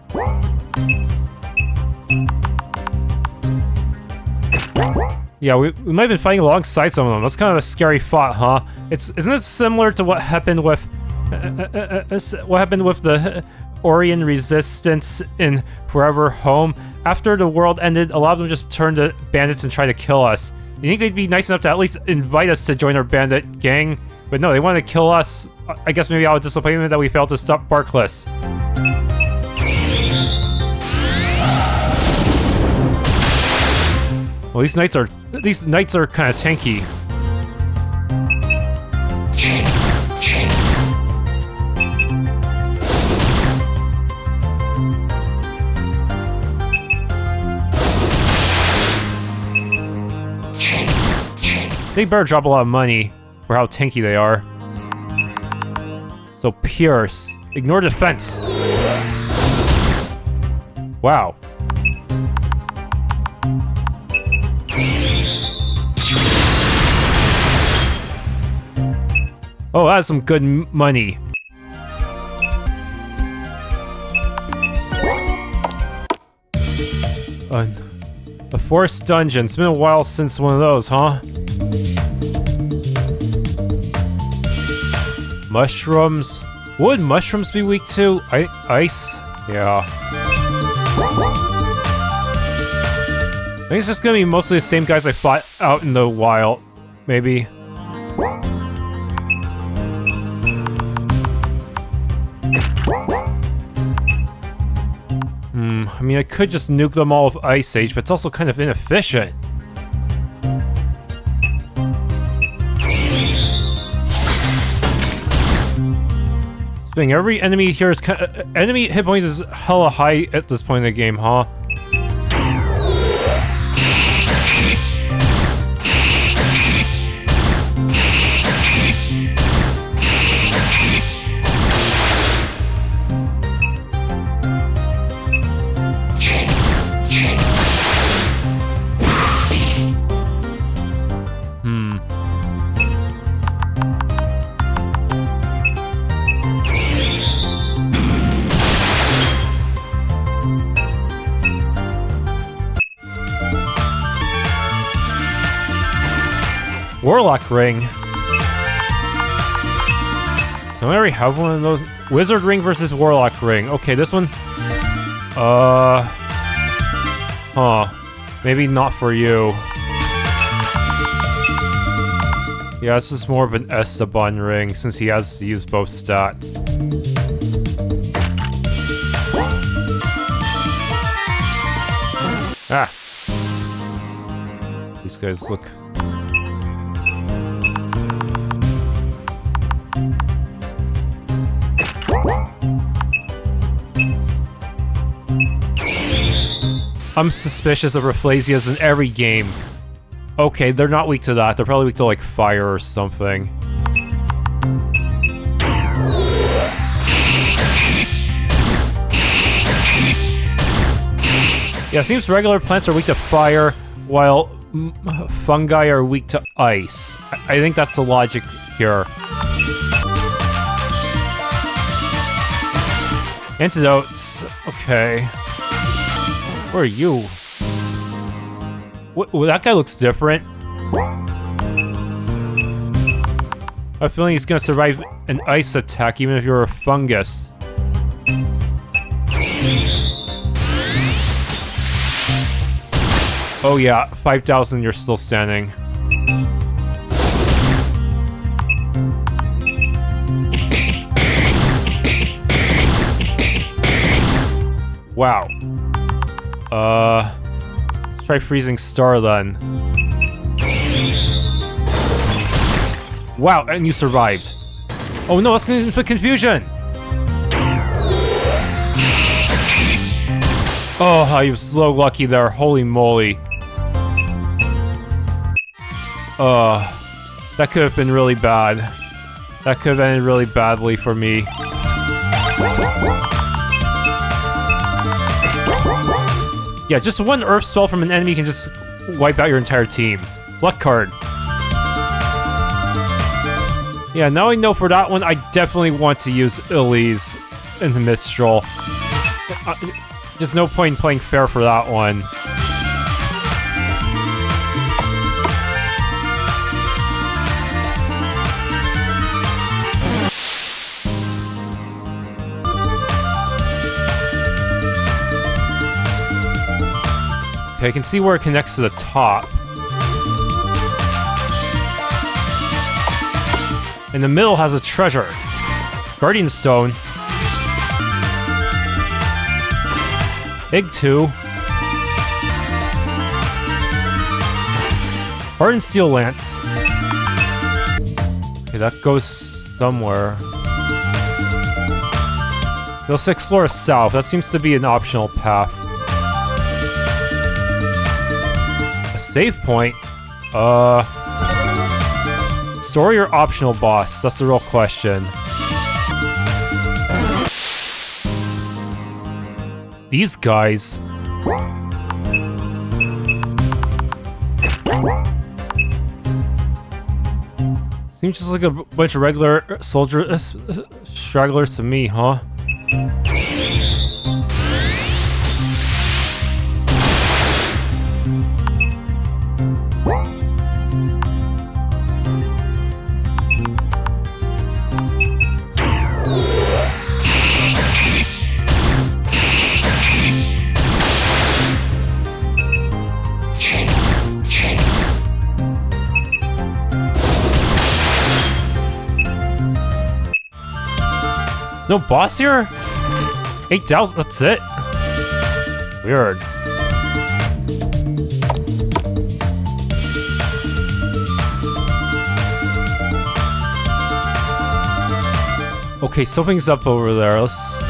Yeah, we might have been fighting alongside some of them. That's kind of a scary thought, huh? Isn't it similar to what happened with the Orion resistance in Forever Home? After the world ended, a lot of them just turned to bandits and tried to kill us. You think they'd be nice enough to at least invite us to join their bandit gang? But no, they wanted to kill us. I guess maybe out of disappointment that we failed to stop Barkless. Well, these knights are kind of tanky. They better drop a lot of money for how tanky they are. So Pierce. Ignore defense. Wow. Oh, that's some good money. A forest dungeon. It's been a while since one of those, huh? Mushrooms. What would mushrooms be weak to? Ice? Yeah. I think it's just gonna be mostly the same guys I fought out in the wild. Maybe. I mean, I could just nuke them all with Ice Age, but it's also kind of inefficient. Thing. Every enemy here is enemy hit points is hella high at this point in the game, huh? Warlock Ring. Don't I already have one of those? Wizard Ring versus Warlock Ring. Okay, this one. Maybe not for you. Yeah, this is more of an Esteban ring since he has to use both stats. Ah! These guys look... I'm suspicious of Rafflesias in every game. Okay, they're not weak to that. They're probably weak to, like, fire or something. Yeah, it seems regular plants are weak to fire, while fungi are weak to ice. I think that's the logic here. Antidotes. Okay. Where are you? That guy looks different. I have a feeling he's gonna survive an ice attack even if you're a fungus. Oh yeah, 5,000, you're still standing. Wow. Let's try freezing star then. Wow, and you survived. Oh no, that's gonna inflict confusion! Oh, I was so lucky there, holy moly. That could have been really bad. That could have ended really badly for me. Yeah, just one Earth spell from an enemy can just wipe out your entire team. Luck card. Yeah, now I know for that one, I definitely want to use Elys in the Mistral. Just no point in playing fair for that one. Okay, I can see where it connects to the top. In the middle has a treasure. Guardian Stone. Egg 2. Hardened Steel Lance. Okay, that goes somewhere. Let's explore south. That seems to be an optional path. Save point? Story or optional boss? That's the real question. These guys. Seems just like a bunch of regular soldier stragglers to me, huh? No boss here? 8,000, that's it? Weird. Okay, something's up over there. Let's...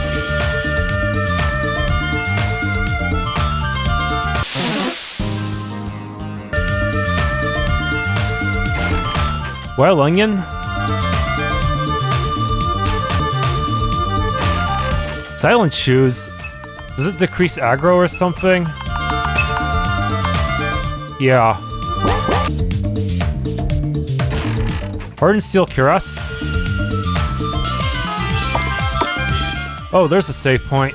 Wild Onion? Silent Shoes. Does it decrease aggro or something? Yeah. Hardened Steel Cuirass. Oh, there's a save point.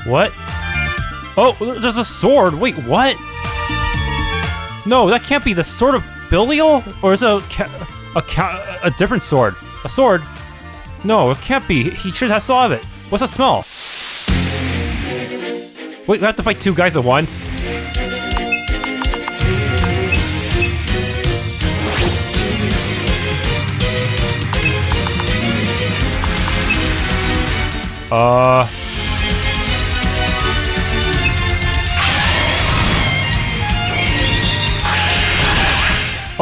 What? Oh, there's a sword. Wait, what? No, that can't be the Sword of Bilivel? Or is it a different sword? A sword? No, it can't be. He should have saw of it. What's that smell? Wait, we have to fight two guys at once?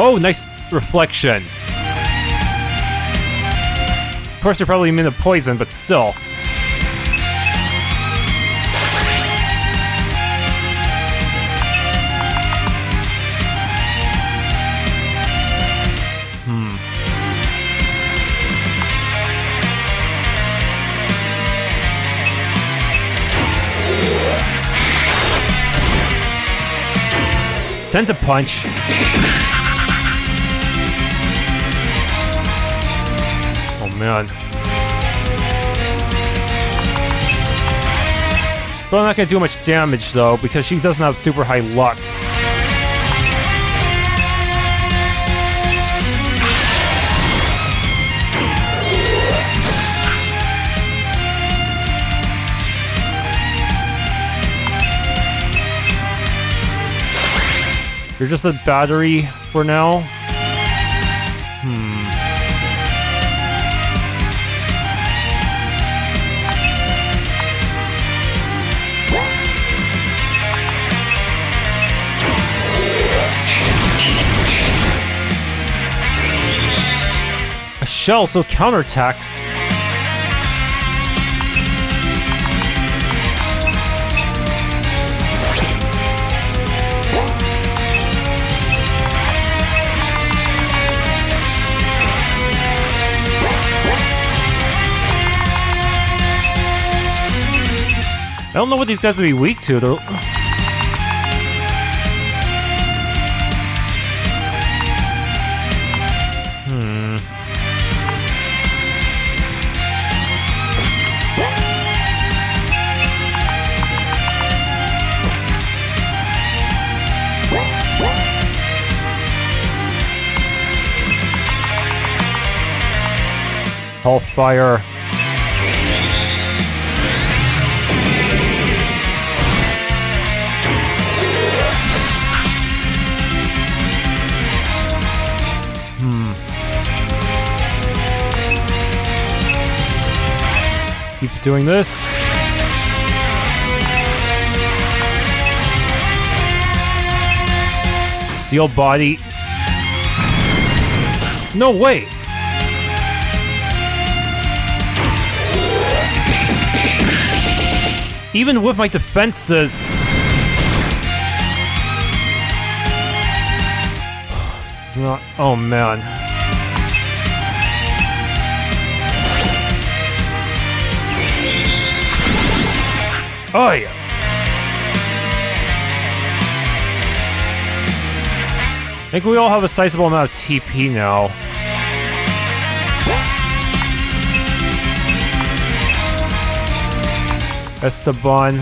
Oh, nice reflection. Of course, they're probably immune to poison, but still. Tend to punch. Oh man. Probably not gonna do much damage though, because she doesn't have super high luck. You're just a battery for now. A shell, so counterattacks. I don't know what these guys would be weak to. They're... Hellfire. Keep doing this. Steel body. No way. Even with my defenses. Not. Oh man. Oh yeah. I think we all have a sizable amount of TP now. Esteban.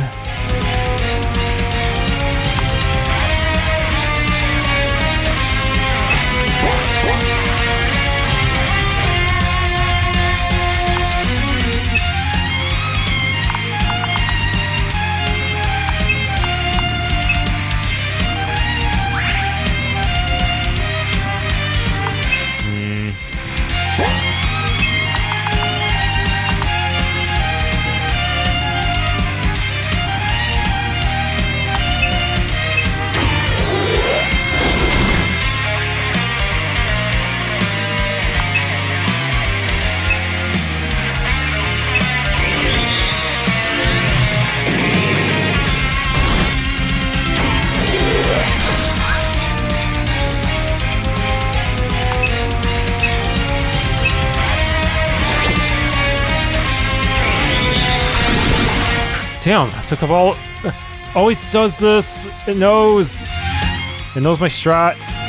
Damn, I took up all... Always does this. It knows. It knows my strats.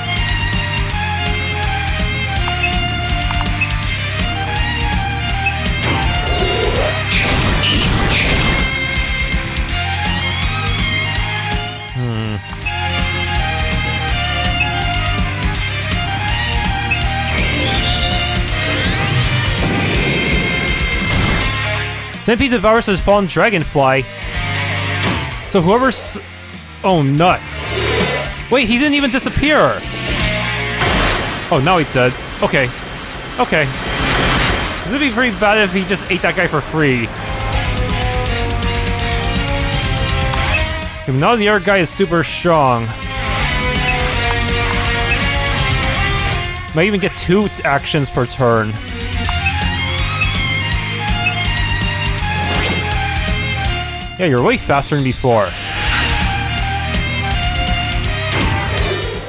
Centipede devours his fallen Dragonfly. So whoever's... Oh, nuts. Wait, he didn't even disappear. Oh, now he's dead. Okay. Okay. This would be pretty bad if he just ate that guy for free. Okay, now the other guy is super strong. Might even get 2 actions per turn. Yeah, you're way faster than before.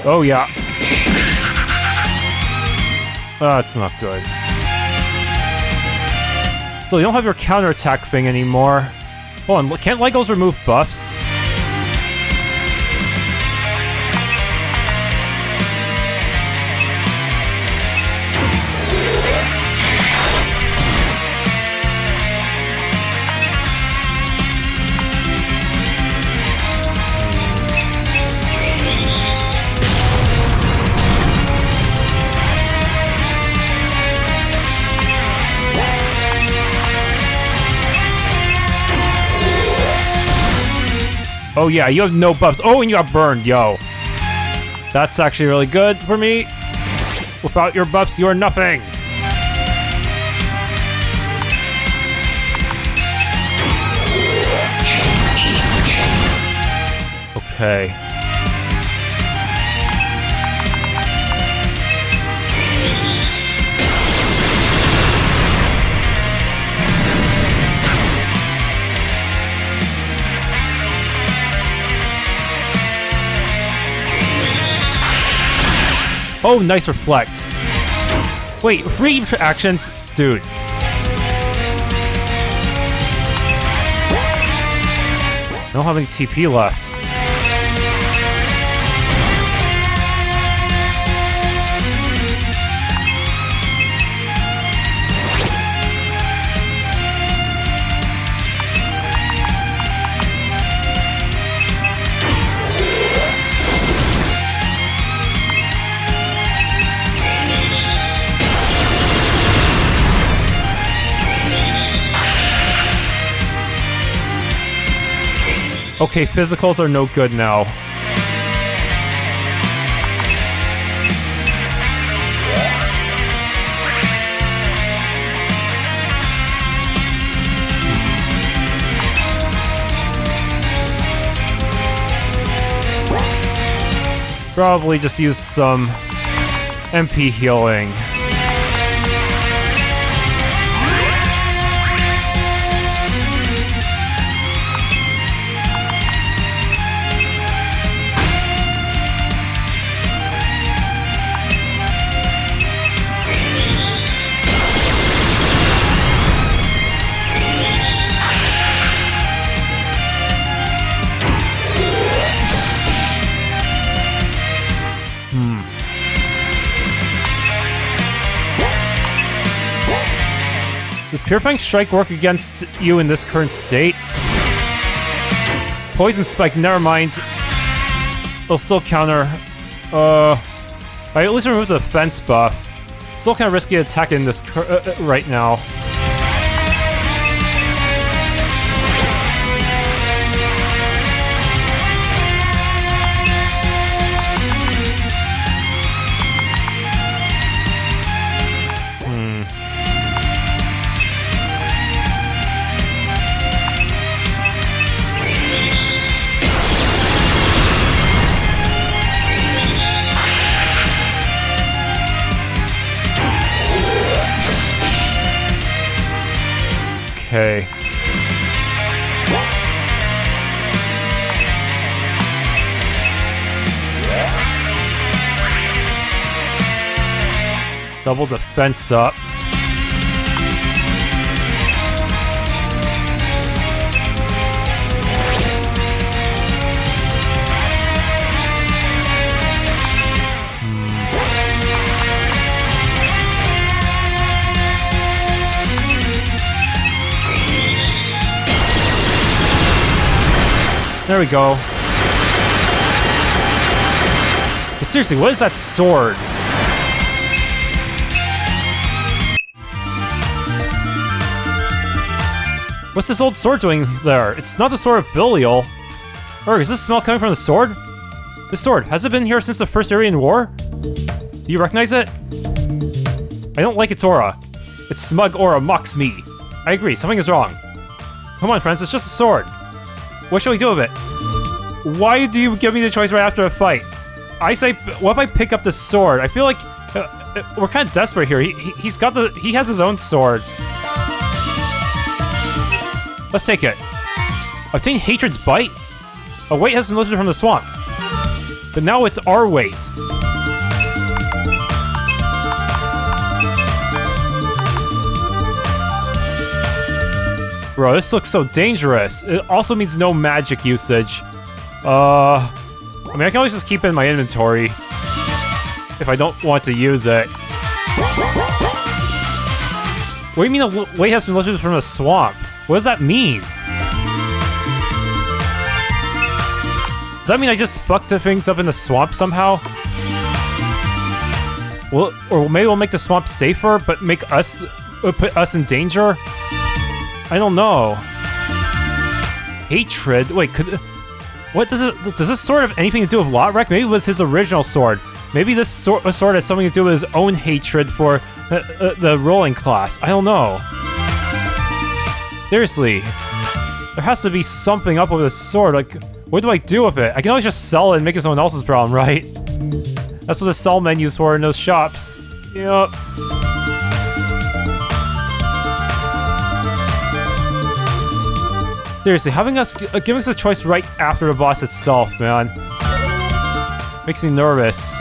Oh, yeah. That's not good. So you don't have your counterattack thing anymore. Hold on, can't Legos remove buffs? Oh yeah, you have no buffs. Oh, and you got burned, yo. That's actually really good for me. Without your buffs, you are nothing. Okay. Oh, nice reflect. Wait, free actions? Dude. I don't have any TP left. Okay, physicals are no good now. Probably just use some MP healing. Does Purifying Strike work against you in this current state? Poison Spike, never mind. It'll still counter. I at least removed the defense buff. Still kind of risky attack in this right now. Okay. Double defense up. There we go. But seriously, what is that sword? What's this old sword doing there? It's not the sword of Bilivel. Or is this smell coming from the sword? This sword, has it been here since the First Aryan War? Do you recognize it? I don't like its aura. Its smug aura mocks me. I agree, something is wrong. Come on, friends, it's just a sword. What shall we do with it? Why do you give me the choice right after a fight? I say, what if I pick up the sword? I feel like we're kind of desperate here. He has his own sword. Let's take it. Obtain Hatred's Bite? A weight has been lifted from the swamp. But now it's our weight. Bro, this looks so dangerous. It also means no magic usage. I mean, I can always just keep it in my inventory if I don't want to use it. What do you mean a weight has been lifted from the swamp? What does that mean? Does that mean I just fucked the things up in the swamp somehow? Well, or maybe we'll make the swamp safer, but make us put us in danger? I don't know. Hatred? Wait, What does this sword have anything to do with Lotrec? Maybe it was his original sword. Maybe this sword has something to do with his own hatred for the rolling class. I don't know. Seriously. There has to be something up with this sword. Like, what do I do with it? I can always just sell it and make it someone else's problem, right? That's what the sell menus for in those shops. Yup. Seriously, giving us a choice right after the boss itself, man. Makes me nervous.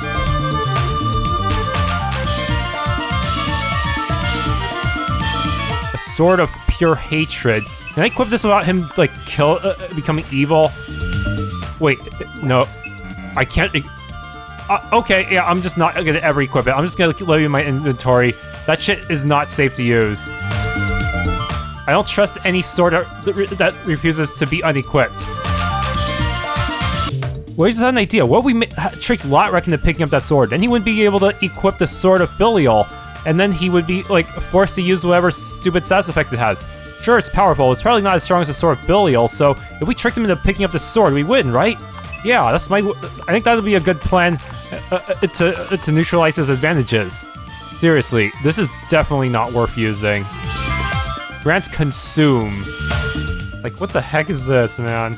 A sword of pure hatred. Can I equip this without him, like, becoming evil? Wait, no. I can't... okay, yeah, I'm just not gonna ever equip it. I'm just gonna leave it in my inventory. That shit is not safe to use. I don't trust any sword that refuses to be unequipped. Well, I just had an idea. What if we trick Lotrec into picking up that sword? Then he wouldn't be able to equip the Sword of Biliel, and then he would be, like, forced to use whatever stupid status effect it has. Sure, it's powerful. It's probably not as strong as the Sword of Biliel, so if we tricked him into picking up the sword, we win, right? Yeah, that's I think that would be a good plan to neutralize his advantages. Seriously, this is definitely not worth using. Grant Consume. Like, what the heck is this, man?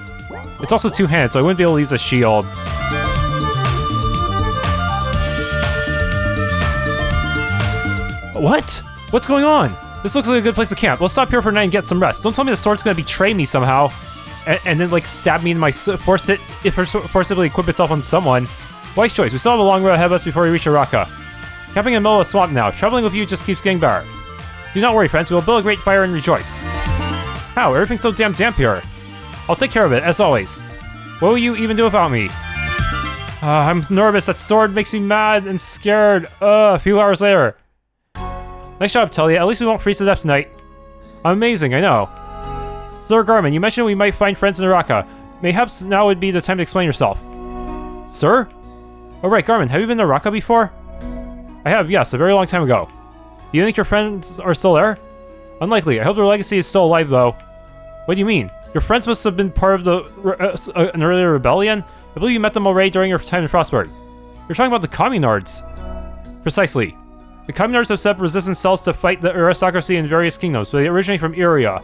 It's also two-handed, so I wouldn't be able to use a shield. What? What's going on? This looks like a good place to camp. Let's stop here for a night and get some rest. Don't tell me the sword's gonna betray me somehow, and then, like, stab me in my... forcibly equip itself on someone. Wise choice. We still have a long road ahead of us before we reach Araca. Camping in the middle of a swamp now. Traveling with you just keeps getting better. Do not worry, friends. We will build a great fire and rejoice. How? Everything's so damn damp here. I'll take care of it, as always. What will you even do without me? I'm nervous. That sword makes me mad and scared. A few hours later. Nice job, Talia. At least we won't freeze to death tonight. Amazing, I know. Sir Garmin, you mentioned we might find friends in Araca. Mayhaps now would be the time to explain yourself. Sir? Oh right, Garmin, have you been to Araca before? I have, yes, a very long time ago. Do you think your friends are still there? Unlikely. I hope their legacy is still alive, though. What do you mean? Your friends must have been part of an earlier rebellion? I believe you met them already during your time in Frostburg. You're talking about the Communards. Precisely. The Communards have set up resistance cells to fight the aristocracy in various kingdoms, but they originate from Iria.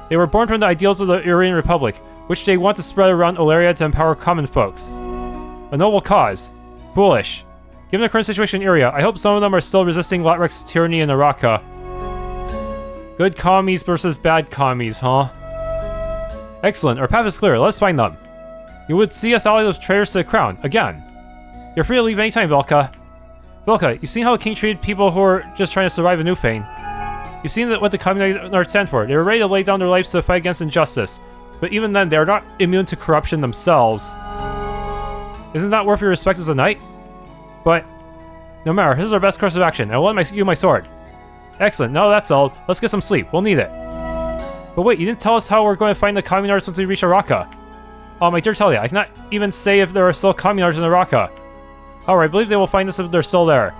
They were born from the ideals of the Irian Republic, which they want to spread around Oleria to empower common folks. A noble cause. Foolish. Given the current situation in Iria, I hope some of them are still resisting Lotrec's tyranny in Araca. Good commies versus bad commies, huh? Excellent, our path is clear, let's find them. You would see us allied with traitors to the crown, again. You're free to leave anytime, Velka. Velka, you've seen how the king treated people who are just trying to survive a new fane. You've seen what the Communards stand for. They were ready to lay down their lives to fight against injustice. But even then, they are not immune to corruption themselves. Isn't that worth your respect as a knight? But, no matter, this is our best course of action. I will lend you my sword. Excellent, now that's all. Let's get some sleep. We'll need it. But wait, you didn't tell us how we're going to find the Communards once we reach Araca. Oh, my dear Talia, I cannot even say if there are still Communards in Araca. Alright, I believe they will find us if they're still there.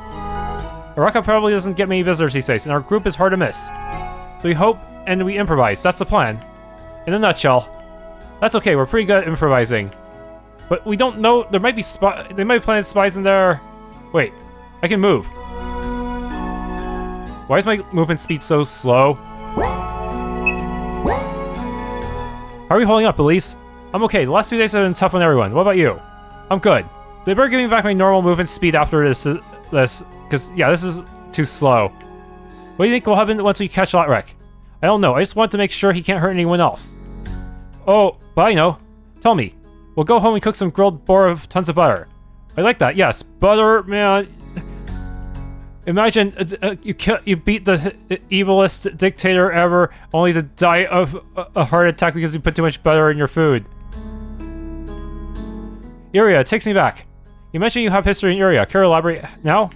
Araca probably doesn't get many visitors these days, and our group is hard to miss. So we hope and we improvise. That's the plan. In a nutshell. That's okay, we're pretty good at improvising. But we don't know, there might be they might have planted spies in there. Wait, I can move. Why is my movement speed so slow? How are we holding up, Elys? I'm okay, the last few days have been tough on everyone. What about you? I'm good. They better give me back my normal movement speed after this, because, yeah, this is too slow. What do you think will happen once we catch Lotrec? I don't know, I just want to make sure he can't hurt anyone else. Oh, but I know. Tell me. We'll go home and cook some grilled boar of tons of butter. I like that, yes. Butter, man. Imagine you beat the evilest dictator ever, only to die of a heart attack because you put too much butter in your food. Iria, it takes me back. You mentioned you have history in Iria. Care to elaborate now?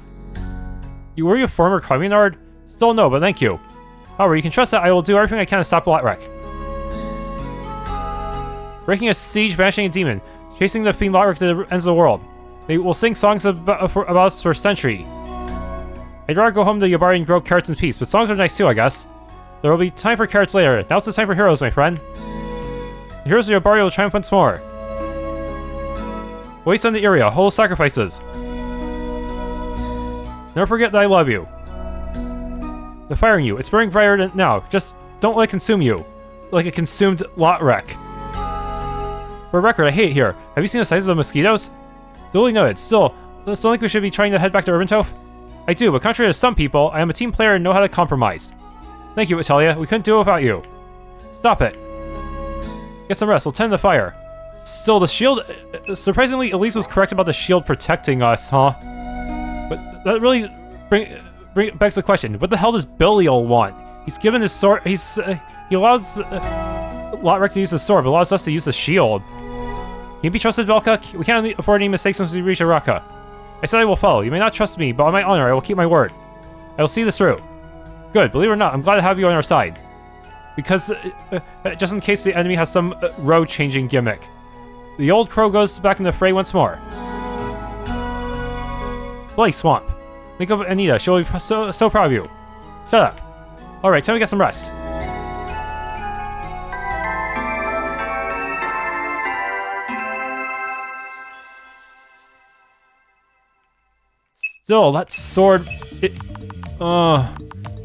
Were you a former Communard? Still no, but thank you. However, you can trust that I will do everything I can to stop Lotrec. Breaking a siege, banishing a demon, chasing the fiend Lotrec to the ends of the world. They will sing songs about us for a century. I'd rather go home to Yabari and grow carrots in peace, but songs are nice too, I guess. There will be time for carrots later. Now's the time for heroes, my friend. The heroes of Yabari will triumph once more. Waste on the Iria, whole sacrifices. Never forget that I love you. They're firing you. It's burning brighter than now. Just don't let it consume you. Like it consumed Lotrec. For record, I hate it here. Have you seen the sizes of mosquitoes? Duly noted. Still think we should be trying to head back to Urbantoph? I do, but contrary to some people, I am a team player and know how to compromise. Thank you, Italia. We couldn't do it without you. Stop it. Get some rest. We'll tend the fire. Still, the shield... Surprisingly, Elys was correct about the shield protecting us, huh? But that really begs the question. What the hell does Bilivel want? He's given his sword... He allows Lotrec to use the sword, but allows us to use the shield. Can you be trusted, Belka? We can't afford any mistakes once we reach Araca. I said I will follow. You may not trust me, but on my honor, I will keep my word. I will see this through. Good. Believe it or not, I'm glad to have you on our side. Because, just in case the enemy has some road-changing gimmick. The old crow goes back in the fray once more. Bloody swamp. Think of Anita. She'll be so proud of you. Shut up. Alright, time to get some rest. Still, that sword...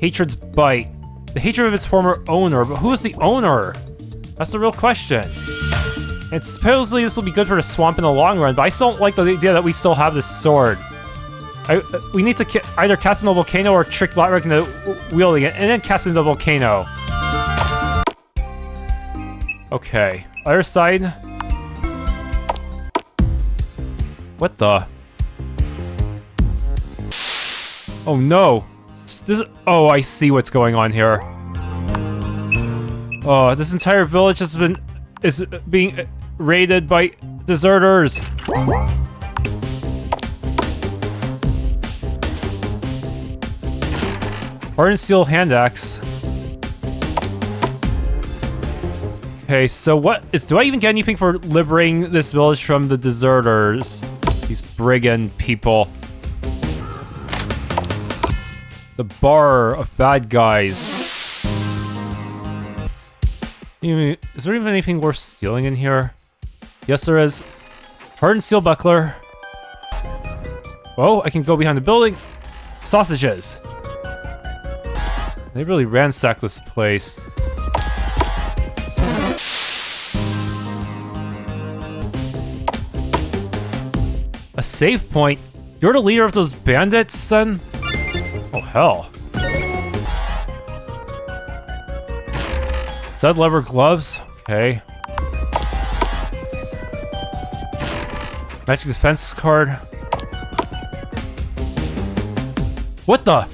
Hatred's bite. The hatred of its former owner, but who is the owner? That's the real question. And supposedly this will be good for the swamp in the long run, but I still don't like the idea that we still have this sword. We need to either cast it in the volcano or trick Lotrec into wielding it, and then cast it in the volcano. Okay, other side. What the? Oh no! Oh, I see what's going on here. Oh, this entire village is being raided by deserters. Harnisse steel hand axe. Okay, so do I even get anything for liberating this village from the deserters? These brigand people. The bar of bad guys. Is there even anything worth stealing in here? Yes, there is. Hardened steel buckler. Oh, I can go behind the building. Sausages. They really ransacked this place. A save point? You're the leader of those bandits, son? Oh, hell. Stud leather gloves? Okay. Magic defense card. What the?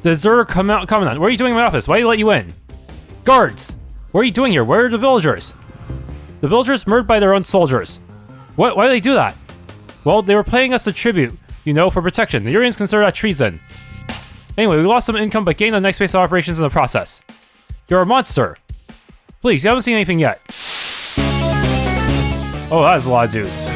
Deserter Commandant, what are you doing in my office? Why did I let you in? Guards! What are you doing here? Where are the villagers? The villagers murdered by their own soldiers. What? Why did they do that? Well, they were paying us a tribute, you know, for protection. The Urians consider that treason. Anyway, we lost some income but gained a nice base of operations in the process. You're a monster. Please, you haven't seen anything yet. Oh, that is a lot of dudes.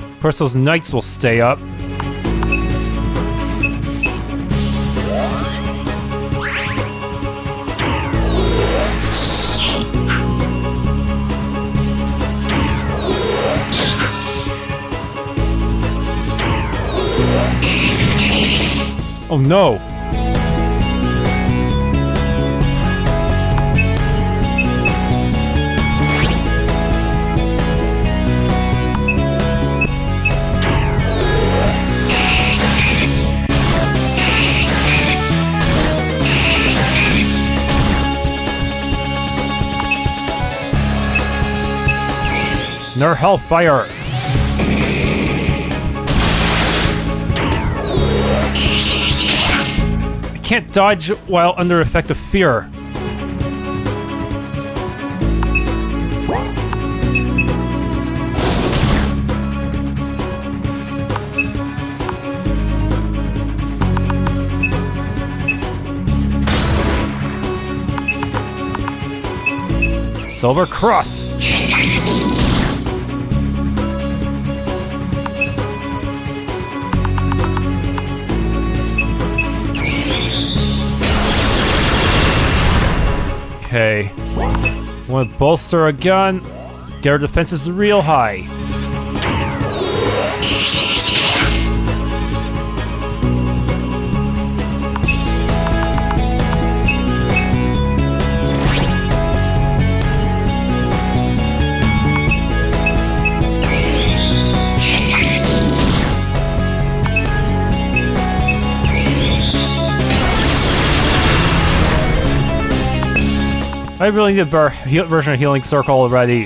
Of course, those knights will stay up. Oh no! Nor hellfire. can't dodge while under effect of fear. Silver Cross. Okay. Want to bolster a gun? Get our defenses real high. I really need a better version of Healing Circle already.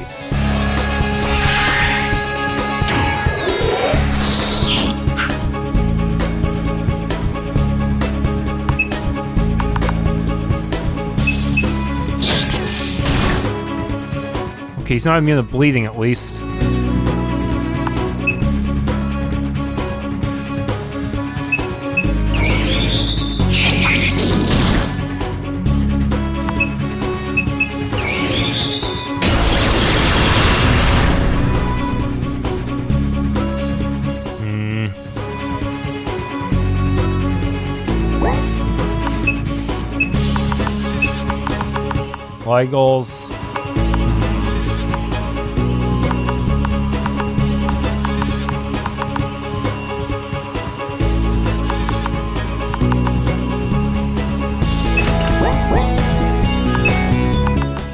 Okay, he's not immune to bleeding at least. Goals.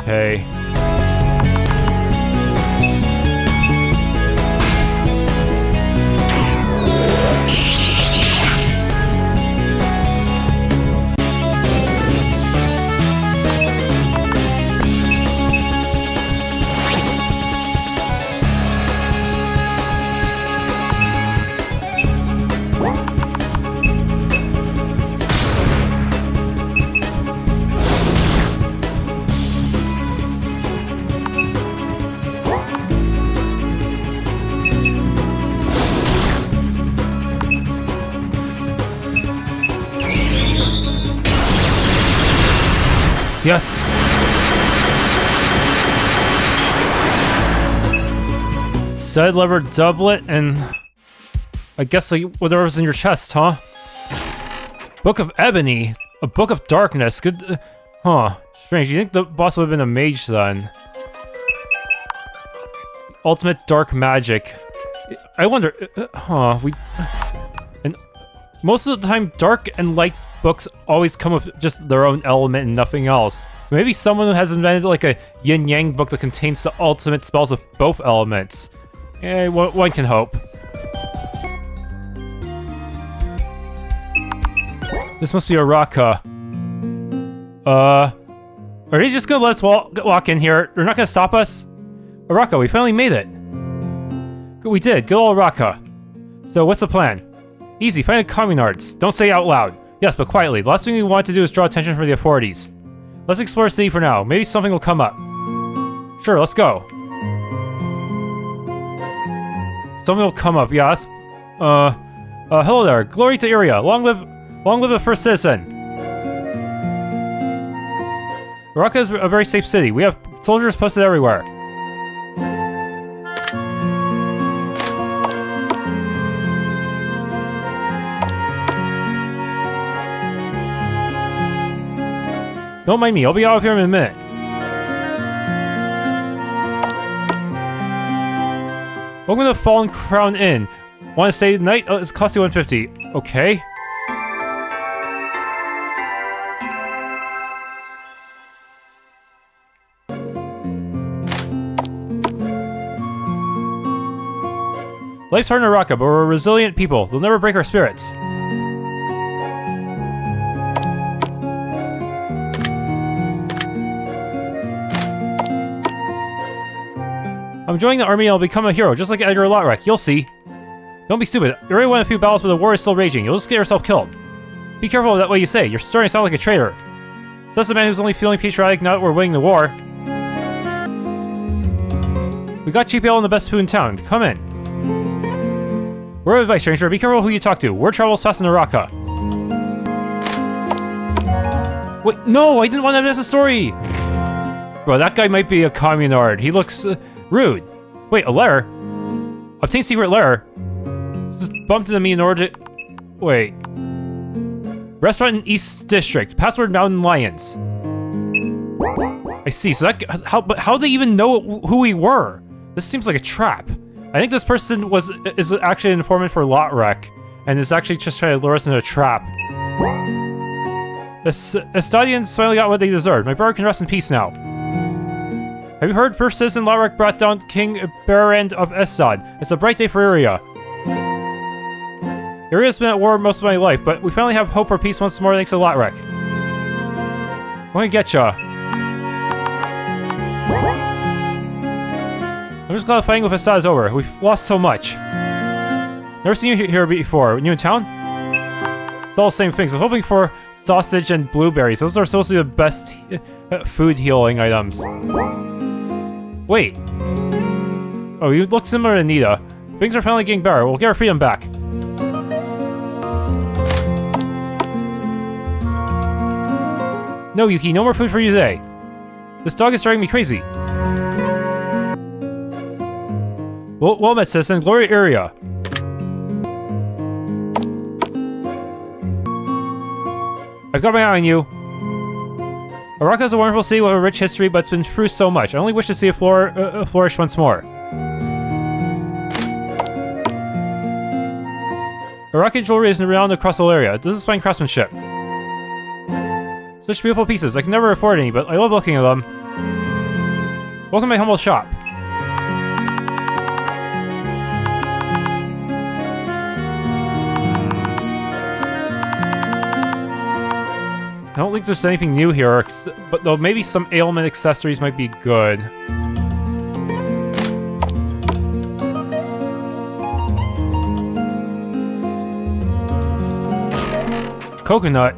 Okay. Yes! Side lever doublet and... I guess like whatever's in your chest, huh? Book of Ebony? A Book of Darkness? Good... huh. Strange. You think the boss would have been a mage then? Ultimate Dark Magic. I wonder... And most of the time, dark and light books always come with just their own element and nothing else. Maybe someone has invented like a yin-yang book that contains the ultimate spells of both elements. Eh, one can hope. This must be Araca. Are they just gonna let us walk in here? They're not gonna stop us? Araca, we finally made it. We did, good old Araca. So what's the plan? Easy, find the Commandants. Don't say it out loud. Yes, but quietly. The last thing we want to do is draw attention from the authorities. Let's explore the city for now. Maybe something will come up. Sure, let's go. Something will come up, yeah, that's... hello there. Glory to Iria. Long live the first citizen. Araca is a very safe city. We have soldiers posted everywhere. Don't mind me, I'll be out of here in a minute. Welcome to the Fallen Crown Inn. Want to stay the night? Oh, it's cost you 150. Okay. Life's hard in Araca, but we're resilient people. They'll never break our spirits. I'm joining the army and I'll become a hero, just like Edgar Lotrec. You'll see. Don't be stupid. You already won a few battles, but the war is still raging. You'll just get yourself killed. Be careful of that what you say. You're starting to sound like a traitor. Says the man who's only feeling patriotic now that we're winning the war. We got cheap ale and the best food in town. Come in. Word of advice, stranger. Be careful who you talk to. Word travels fast in Araca. Wait, no, I didn't want to miss a story. Bro, that guy might be a communard. He looks rude. Wait, a lair? Obtain secret lair? Just bumped into me in order to... Wait. Restaurant in East District. Password Mountain Lions. I see. So that... How do they even know who we were? This seems like a trap. I think this person is actually an informant for Lotrec, and is actually just trying to lure us into a trap. The Estadians finally got what they deserved. My brother can rest in peace now. Have you heard? First citizen Lotrec brought down King Barrand of Estad. It's a bright day for Iria. Iria's been at war most of my life, but we finally have hope for peace once more thanks to Lotrec. I'm gonna get ya. I'm just glad fighting with Estad is over. We've lost so much. Never seen you here before. You in town? It's all the same things. I was hoping for sausage and blueberries. Those are supposed to be the best food healing items. Wait. Oh, you look similar to Nita. Things are finally getting better. We'll get our freedom back. No, Yuki, no more food for you today. This dog is driving me crazy. Well met, citizen. Glory to Iria. I've got my eye on you. Araca is a wonderful city with a rich history, but it's been through so much. I only wish to see it flourish once more. Araca jewelry is renowned across Oleria. This is fine craftsmanship. Such beautiful pieces. I can never afford any, but I love looking at them. Welcome to my humble shop. I don't think there's anything new here, but though maybe some ailment accessories might be good. Coconut.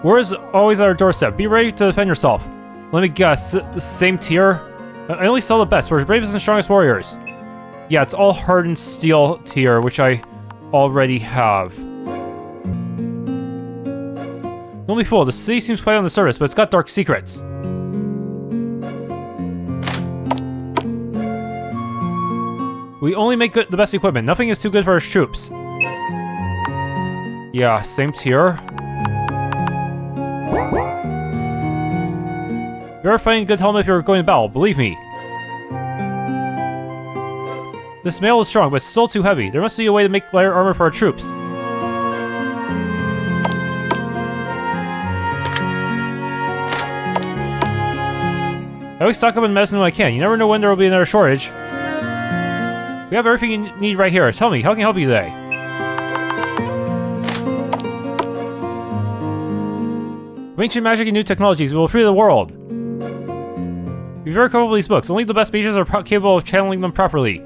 War is always at our doorstep. Be ready to defend yourself. Let me guess, the same tier? I only sell the best. We're the bravest and strongest warriors. Yeah, it's all hardened steel tier, which I already have. Don't be fooled, the city seems quite on the surface, but it's got dark secrets. We only make the best equipment. Nothing is too good for our troops. Yeah, same tier. You're fighting a good helmet if you're going to battle, believe me. This mail is strong, but it's still too heavy. There must be a way to make lighter armor for our troops. I always stock up on medicine when I can. You never know when there will be another shortage. We have everything you need right here. Tell me, how can I help you today? With ancient magic and new technologies, we will free the world. Be very careful with these books. Only the best mages are capable of channeling them properly.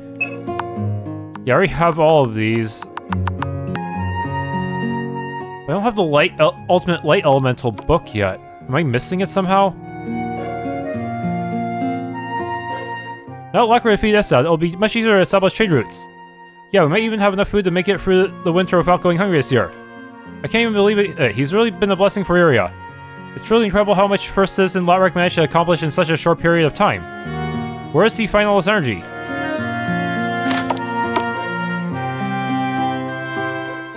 Yeah, I already have all of these. I don't have the ultimate light elemental book yet. Am I missing it somehow? Now that we're defeated Estad, it'll be much easier to establish trade routes. Yeah, we might even have enough food to make it through the winter without going hungry this year. I can't even believe it. He's really been a blessing for Iria. It's truly incredible how much First Citizen Lotrec managed to accomplish in such a short period of time. Where does he find all this energy?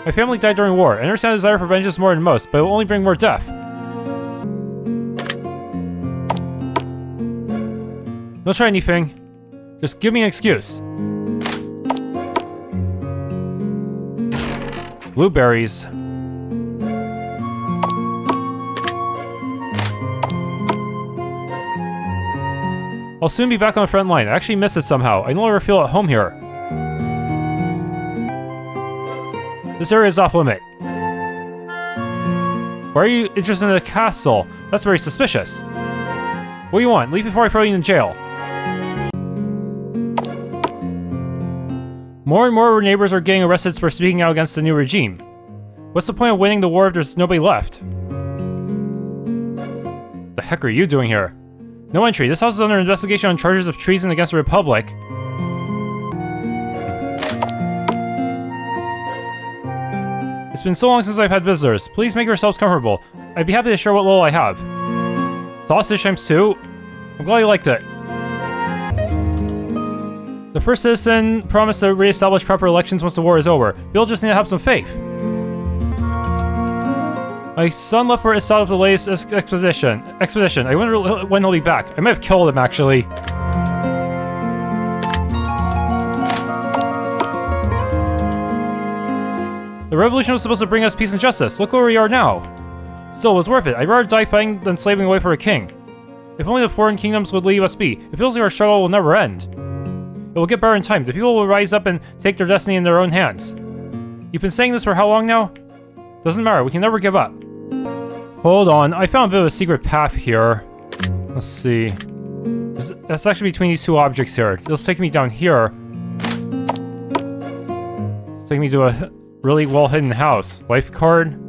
My family died during war. I understand the desire for vengeance more than most, but it will only bring more death. Don't try anything. Just give me an excuse. Blueberries. I'll soon be back on the front line. I actually miss it somehow. I no longer feel at home here. This area is off limit. Why are you interested in the castle? That's very suspicious. What do you want? Leave before I throw you in jail. More and more neighbors are getting arrested for speaking out against the new regime. What's the point of winning the war if there's nobody left? The heck are you doing here? No entry. This house is under investigation on charges of treason against the Republic. It's been so long since I've had visitors. Please make yourselves comfortable. I'd be happy to share what little I have. Sausage times 2? I'm glad you liked it. The first citizen promised to re-establish proper elections once the war is over. You'll just need to have some faith. My son left for Estad with the latest expedition. I wonder when he'll be back. I might have killed him, actually. The revolution was supposed to bring us peace and justice. Look where we are now. Still, it was worth it. I'd rather die fighting than slaving away for a king. If only the foreign kingdoms would leave us be. It feels like our struggle will never end. It will get better in time. The people will rise up and take their destiny in their own hands. You've been saying this for how long now? Doesn't matter. We can never give up. Hold on. I found a bit of a secret path here. Let's see. That's actually between these two objects here. It'll take me down here. It's taking me to a really well-hidden house. Life card.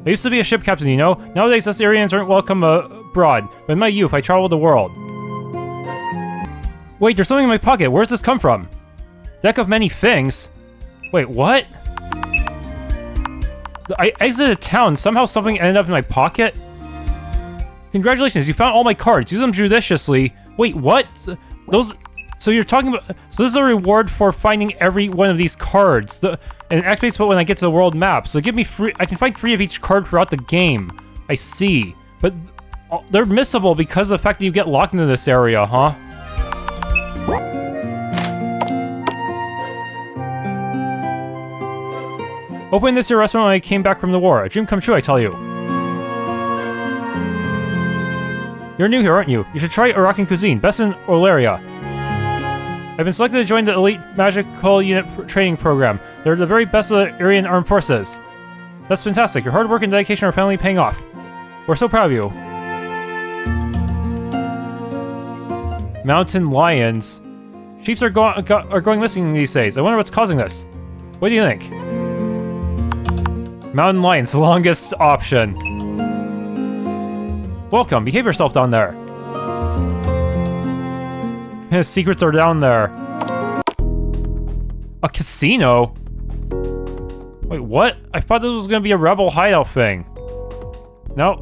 I used to be a ship captain, you know? Nowadays, us Arians aren't welcome abroad. But in my youth, I traveled the world. Wait, there's something in my pocket. Where's this come from? Deck of many things? Wait, what? I exited town. Somehow something ended up in my pocket? Congratulations, you found all my cards. Use them judiciously. Wait, what? Those... So you're talking about... So this is a reward for finding every one of these cards. And it activates when I get to the world map. So give me free... I can find 3 of each card throughout the game. I see. But they're missable because of the fact that you get locked into this area, huh? Opening this here restaurant when I came back from the war. A dream come true, I tell you. You're new here, aren't you? You should try Aracan cuisine. Best in Oleria. I've been selected to join the elite magical unit training program. They're the very best of the Irian armed forces. That's fantastic. Your hard work and dedication are finally paying off. We're so proud of you. Mountain lions. Sheeps are going missing these days. I wonder what's causing this. What do you think? Mountain lions, the longest option. Welcome. Behave yourself down there. His secrets are down there. A casino? Wait, what? I thought this was gonna be a rebel hideout thing. No.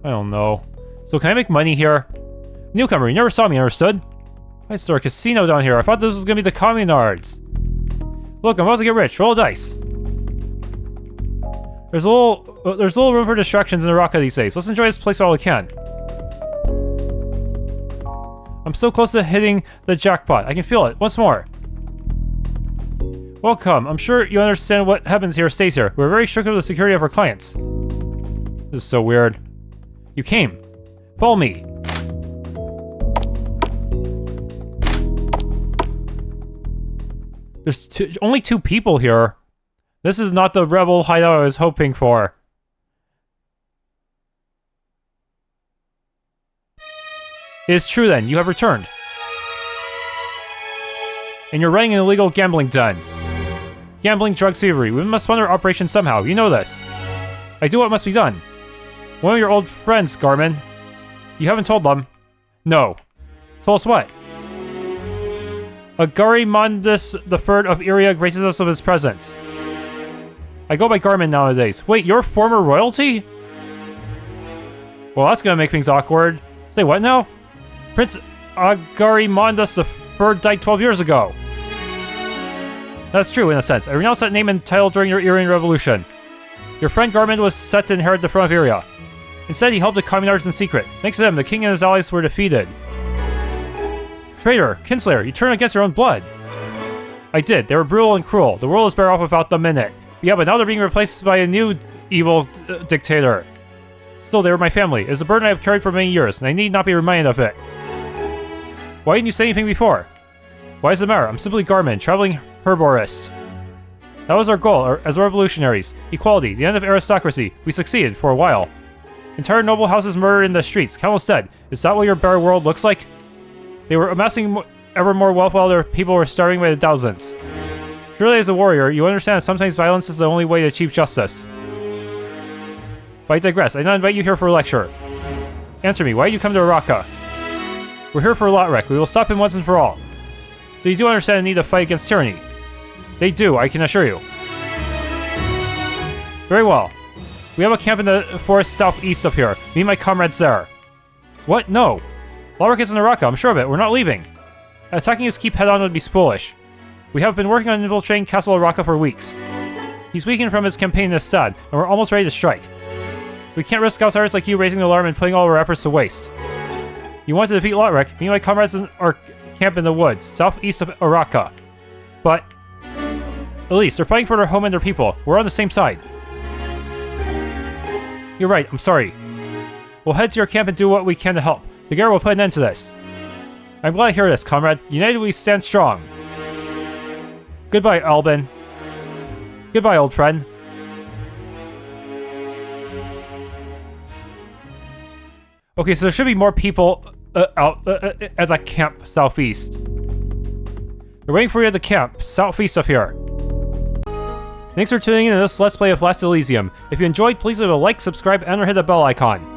I don't know. So can I make money here? Newcomer, you never saw me, understood? Why is there a casino down here? I thought this was gonna be the Commandants. Look, I'm about to get rich. Roll dice. There's a little room for distractions in Araca these days. Let's enjoy this place while we can. I'm so close to hitting the jackpot. I can feel it. Once more. Welcome. I'm sure you understand what happens here stays here. We're very strict with the security of our clients. This is so weird. You came. Follow me. There's only 2 people here. This is not the rebel hideout I was hoping for. It is true then, you have returned. And you're running an illegal gambling den. Gambling, drugs, thievery. We must fund our operation somehow, you know this. I do what must be done. One of your old friends, Garmin. You haven't told them. No. Tell us what? Agarimandus III of Iria graces us with his presence. I go by Garmin nowadays. Wait, you're former royalty? Well, that's gonna make things awkward. Say what now? Prince Agarimandus III died 12 years ago. That's true, in a sense. I renounced that name and title during your Irian Revolution. Your friend Garmin was set to inherit the throne of Iria. Instead, he helped the Commandants in secret. Thanks to them, the king and his allies were defeated. Traitor, Kinslayer, you turned against your own blood. I did. They were brutal and cruel. The world is better off without them in it. Yeah, but now they're being replaced by a new evil dictator. Still, they were my family. It's a burden I have carried for many years, and I need not be reminded of it. Why didn't you say anything before? Why does it matter? I'm simply Garmin, traveling herborist. That was our goal as revolutionaries. Equality, the end of aristocracy. We succeeded, for a while. Entire noble houses murdered in the streets, countless dead. Is that what your bare world looks like? They were amassing ever more wealth while their people were starving by the thousands. Surely as a warrior, you understand that sometimes violence is the only way to achieve justice. But I digress. I did not invite you here for a lecture. Answer me, why did you come to Araca? We're here for Lotrec. We will stop him once and for all. So you do understand the need to fight against tyranny. They do, I can assure you. Very well. We have a camp in the forest southeast of here. Me and my comrades there. What? No. Lotrec is in Araca, I'm sure of it. We're not leaving. Attacking his keep head-on would be foolish. We have been working on infiltrating Castle Araca for weeks. He's weakened from his campaign in Estad, and we're almost ready to strike. We can't risk outsiders like you raising the alarm and putting all our efforts to waste. You want to defeat Lotrec, me and my comrades in our camp in the woods, southeast of Araca. But... Elys, they're fighting for their home and their people. We're on the same side. You're right, I'm sorry. We'll head to your camp and do what we can to help. Together we'll put an end to this. I'm glad to hear this, comrade. United we stand strong. Goodbye, Albin. Goodbye, old friend. Okay, so there should be more people out at that camp southeast. They're waiting for you at the camp southeast of here. Thanks for tuning in to this Let's Play of Last Elysium. If you enjoyed, please leave a like, subscribe, and or hit the bell icon.